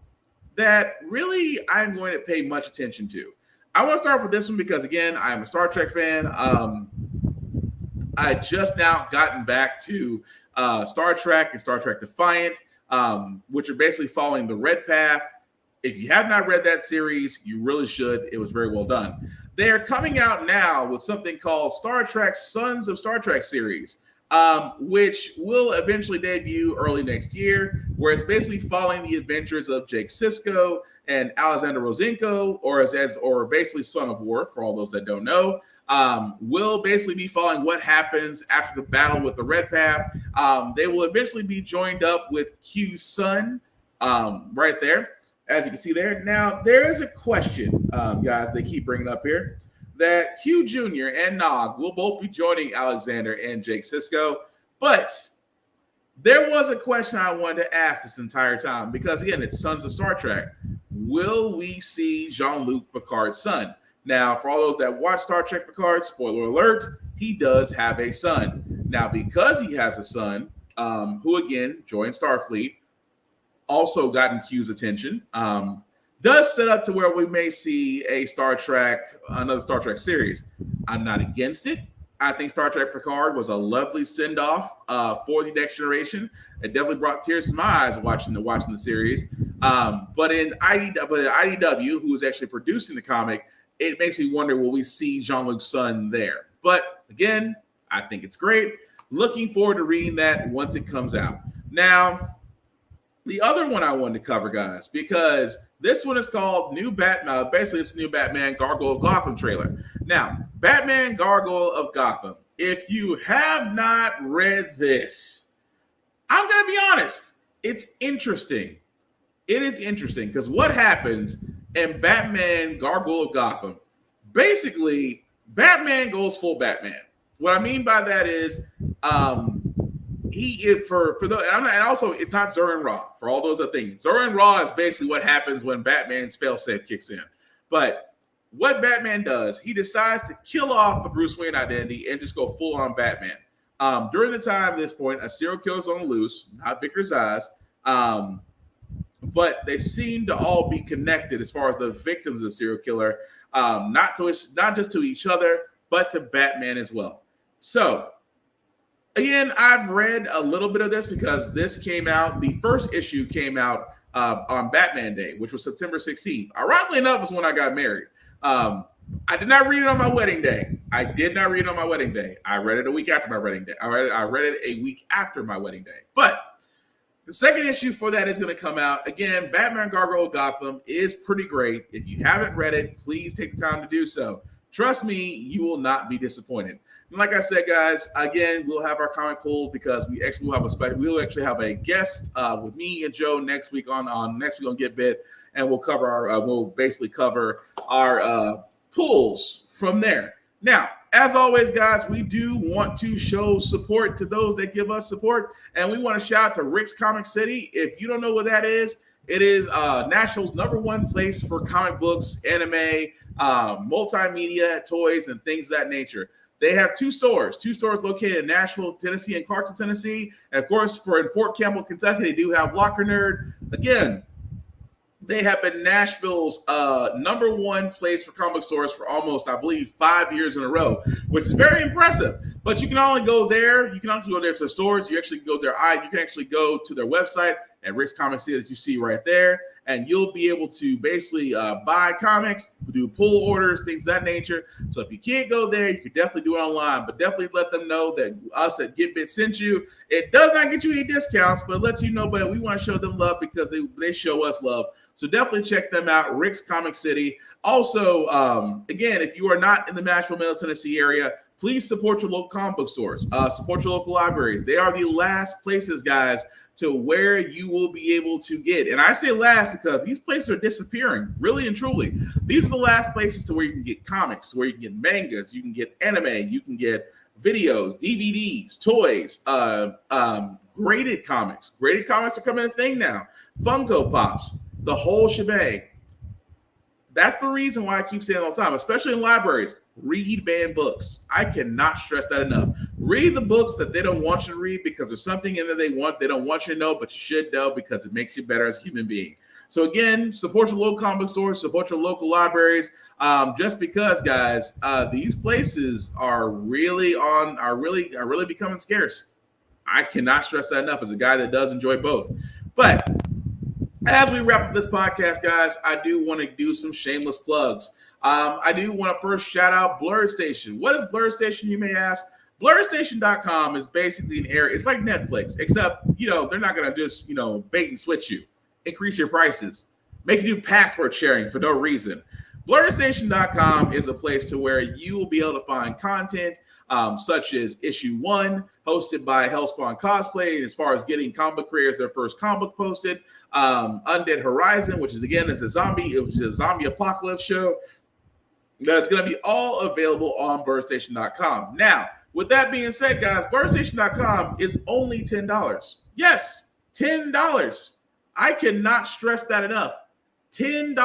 that really I'm going to pay much attention to. I want to start with this one because, again, I am a Star Trek fan. I just now gotten back to Star Trek and Star Trek Defiant, which are basically following the Red Path. If you have not read that series, you really should. It was very well done. They are coming out now with something called Star Trek Sons of Star Trek series, which will eventually debut early next year, where it's basically following the adventures of Jake Sisko and Alexander Rosenko, or basically Son of War, for all those that don't know. Will basically be following what happens after the battle with the Red Path. They will eventually be joined up with Q's son, right there, as you can see there. Now, there is a question, guys, they keep bringing up here, that Q Jr. and Nog will both be joining Alexander and Jake Sisko. But there was a question I wanted to ask this entire time, because, again, it's Sons of Star Trek. Will we see Jean-Luc Picard's son? Now, for all those that watch Star Trek Picard, spoiler alert, he does have a son. Now, because he has a son, who, again, joined Starfleet, also gotten Q's attention. Does set up to where we may see another Star Trek series. I'm not against it. I think Star Trek Picard was a lovely send-off for the next generation. It definitely brought tears to my eyes watching the series. But in IDW, who is actually producing the comic, it makes me wonder, will we see Jean-Luc's son there? But again, I think it's great. Looking forward to reading that once it comes out. Now, the other one I wanted to cover, guys, because this one is called New Batman. Basically, it's the new Batman Gargoyle of Gotham trailer. Now, Batman Gargoyle of Gotham. If you have not read this, I'm going to be honest. It's interesting. It is interesting because what happens in Batman Gargoyle of Gotham, basically, Batman goes full Batman. What I mean by that is, and also it's not Zur-En Raw for all those other things. Zur-En Raw is basically what happens when Batman's failsafe kicks in. But what Batman does, he decides to kill off the Bruce Wayne identity and just go full on Batman. During the time at this point, a serial killer's on the loose, not Vicar Zsasz, but they seem to all be connected as far as the victims of the serial killer, not just to each other, but to Batman as well. So, again, I've read a little bit of this because this came out. The first issue came out on Batman Day, which was September 16th. Ironically enough, was when I got married. I did not read it on my wedding day. I read it a week after my wedding day. I read it a week after my wedding day. But the second issue for that is going to come out. Again, Batman Gargoyle of Gotham is pretty great. If you haven't read it, please take the time to do so. Trust me, you will not be disappointed. And like I said, guys, again, we'll have our comic pools because we'll actually have a guest with me and Joe next week on Get Bit, and we'll basically cover our pools from there. Now, as always, guys, we do want to show support to those that give us support, and we want to shout out to Rick's Comic City. If you don't know what that is, it is Nashville's #1 place for comic books, anime, multimedia, toys, and things of that nature. They have two stores located in Nashville, Tennessee, and Clarksville, Tennessee. And of course, in Fort Campbell, Kentucky, they do have Locker Nerd. Again, they have been Nashville's #1 place for comic stores for almost, I believe, 5 years in a row, which is very impressive. But you can only go there. You can actually go there to the stores. You actually go there. You can actually go to their website at Rick's Comic City that you see right there, and you'll be able to basically buy comics, do pull orders, things of that nature. So if you can't go there, you can definitely do it online, but definitely let them know that us at GetBit sent you. It does not get you any discounts, but it lets you know, but we want to show them love because they show us love. So definitely check them out, Rick's Comic City. Also, again, if you are not in the Nashville, Middle Tennessee area, please support your local comic book stores. Support your local libraries. They are the last places, guys, to where you will be able to get. And I say last because these places are disappearing, really and truly. These are the last places to where you can get comics, where you can get mangas, you can get anime, you can get videos, DVDs, toys, graded comics. Graded comics are coming a thing now. Funko Pops, the whole shebang. That's the reason why I keep saying all the time, especially in libraries, read banned books. I cannot stress that enough. Read the books that they don't want you to read because there's something in there they don't want you to know, but you should know because it makes you better as a human being. So again, support your local comic stores, support your local libraries. Just because, guys, these places are really becoming scarce. I cannot stress that enough as a guy that does enjoy both. But as we wrap up this podcast, guys, I do want to do some shameless plugs. I do want to first shout out Blurred Station. What is Blurred Station, you may ask? BlurredStation.com is basically an area. It's like Netflix, except, they're not going to just, bait and switch you, increase your prices, make you do password sharing for no reason. BlurredStation.com is a place to where you will be able to find content such as Issue 1, hosted by Hellspawn Cosplay, as far as getting comic book creators their first comic book posted. Undead Horizon, which is a zombie apocalypse show. That's going to be all available on BlurredStation.com. Now, with that being said, guys, BlurredStation.com is only $10. Yes, $10. I cannot stress that enough. $10.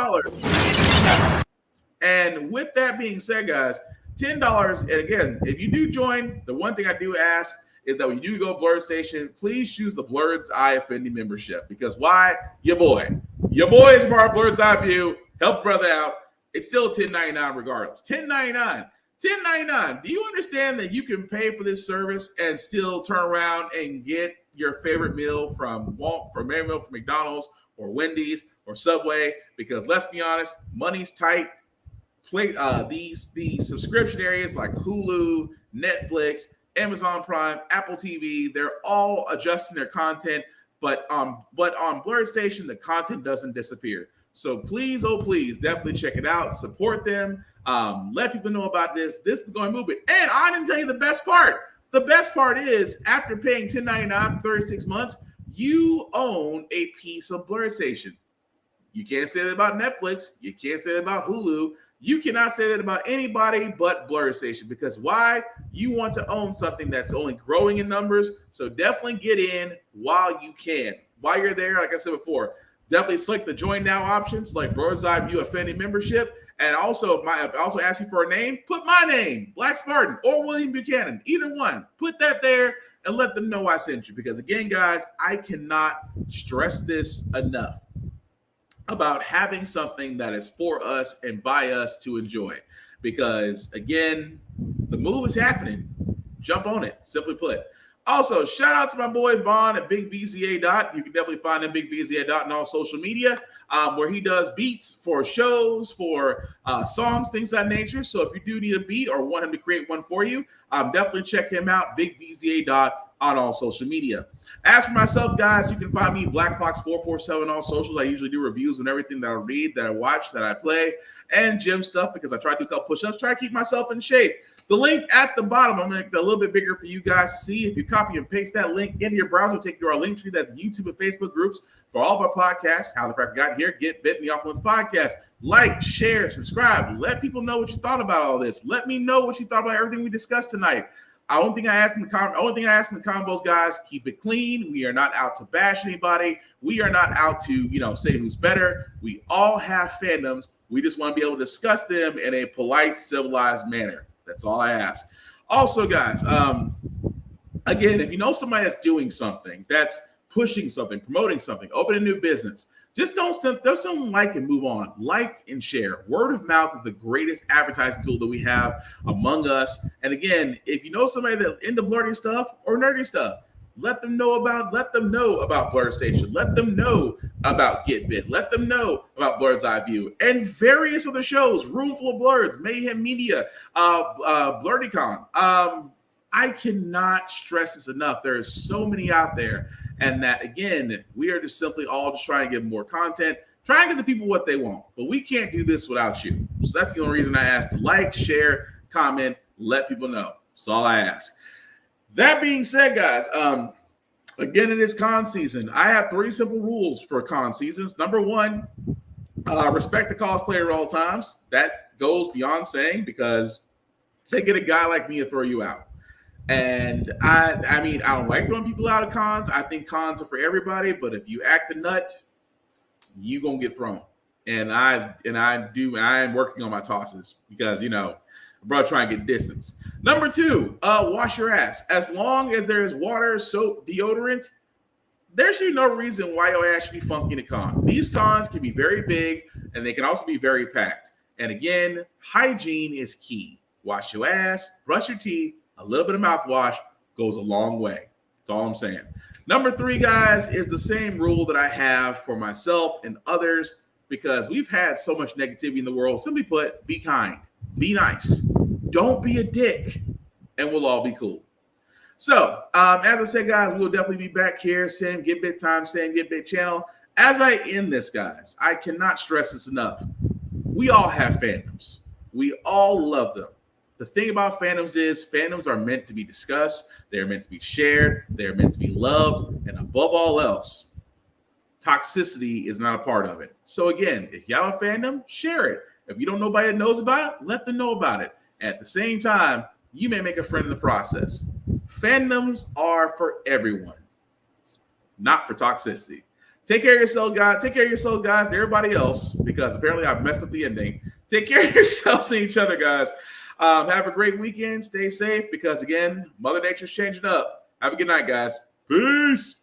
And with that being said, guys, $10. And again, if you do join, the one thing I do ask is that when you do go Blurred Station, please choose the Blurred's Eye Affinity membership. Because why? Your boy is part of Blurred's Eye View. Help brother out. It's still $10.99 regardless. $10.99. Do you understand that you can pay for this service and still turn around and get your favorite meal from McDonald's or Wendy's or Subway? Because let's be honest, money's tight. These subscription areas like Hulu, Netflix, Amazon Prime, Apple TV, they're all adjusting their content, but on Blurred Station, the content doesn't disappear. So please, oh please, definitely check it out. Support them. Let people know about this. This is going to move it. And I didn't tell you the best part. The best part is after paying $10.99 for 36 months, you own a piece of Blurred Station. You can't say that about Netflix. You can't say that about Hulu. You cannot say that about anybody but Blurred Station, because why? You want to own something that's only growing in numbers. So definitely get in while you can. While you're there, like I said before, definitely select the join now option, select Bird's Eye View Affinity membership. And also, also ask you for a name. Put my name, Black Spartan or William Buchanan, either one. Put that there and let them know I sent you. Because again, guys, I cannot stress this enough about having something that is for us and by us to enjoy. Because again, the move is happening. Jump on it, simply put. Also, shout out to my boy Vaughn at Big VZA Dot. You can definitely find him Big VZA Dot on all social media, where he does beats for shows, for songs, things of that nature. So if you do need a beat or want him to create one for you, definitely check him out, Big VZA Dot, on all social media. As for myself, guys, you can find me Black Fox 447 on all socials. I usually do reviews on everything that I read, that I watch, that I play, and gym stuff, because I try to do a couple push-ups, try to keep myself in shape. The link at the bottom, I'm going to make it a little bit bigger for you guys to see. If you copy and paste that link into your browser, it'll take you to our link tree. That's YouTube and Facebook groups for all of our podcasts. How the Frack Got Here, Get Bit, and the Off Limits Podcast. Like, share, subscribe. Let people know what you thought about all this. Let me know what you thought about everything we discussed tonight. Only thing I ask in the combos, guys, keep it clean. We are not out to bash anybody. We are not out to, say who's better. We all have fandoms. We just want to be able to discuss them in a polite, civilized manner. That's all I ask. Also, guys, again, if you know somebody that's doing something, that's pushing something, promoting something, opening a new business, just don't like and move on. Like and share. Word of mouth is the greatest advertising tool that we have among us. And again, if you know somebody that's into blurry stuff or nerdy stuff, let them know about Blurred Station. Let them know about Get Bit. Let them know about Blurred's Eye View and various other shows. Roomful of Blurs, Mayhem Media, BlurdyCon. I cannot stress this enough. There are so many out there, and that again, we are just simply all just trying to get more content, trying to get the people what they want. But we can't do this without you. So that's the only reason I ask to like, share, comment, let people know. That's all I ask. That being said, guys, again, it is con season. I have 3 simple rules for con seasons. Number 1, respect the cosplayer at all times. That goes beyond saying, because they get a guy like me to throw you out. And I mean, I don't like throwing people out of cons. I think cons are for everybody, but if you act a nut, you gonna get thrown. And I am working on my tosses because, bro, trying to get distance. Number 2, wash your ass. As long as there is water, soap, deodorant, there should be no reason why your ass should be funky in a con. These cons can be very big, and they can also be very packed. And again, hygiene is key. Wash your ass, brush your teeth, a little bit of mouthwash goes a long way. That's all I'm saying. Number 3, guys, is the same rule that I have for myself and others, because we've had so much negativity in the world. Simply put, be kind, be nice, don't be a dick, and we'll all be cool. So, as I said, guys, we will definitely be back here, same Get Bit time, same Get Bit channel. As I end this, guys, I cannot stress this enough. We all have fandoms. We all love them. The thing about fandoms is fandoms are meant to be discussed. They're meant to be shared. They're meant to be loved. And above all else, toxicity is not a part of it. So again, if you have a fandom, share it. If you don't know nobody that knows about it, let them know about it. At the same time, you may make a friend in the process. Fandoms are for everyone, not for toxicity. Take care of yourself, guys. Take care of yourself, guys, and everybody else, because apparently I've messed up the ending. Take care of yourselves and each other, guys. Have a great weekend. Stay safe, because again, Mother Nature's changing up. Have a good night, guys. Peace.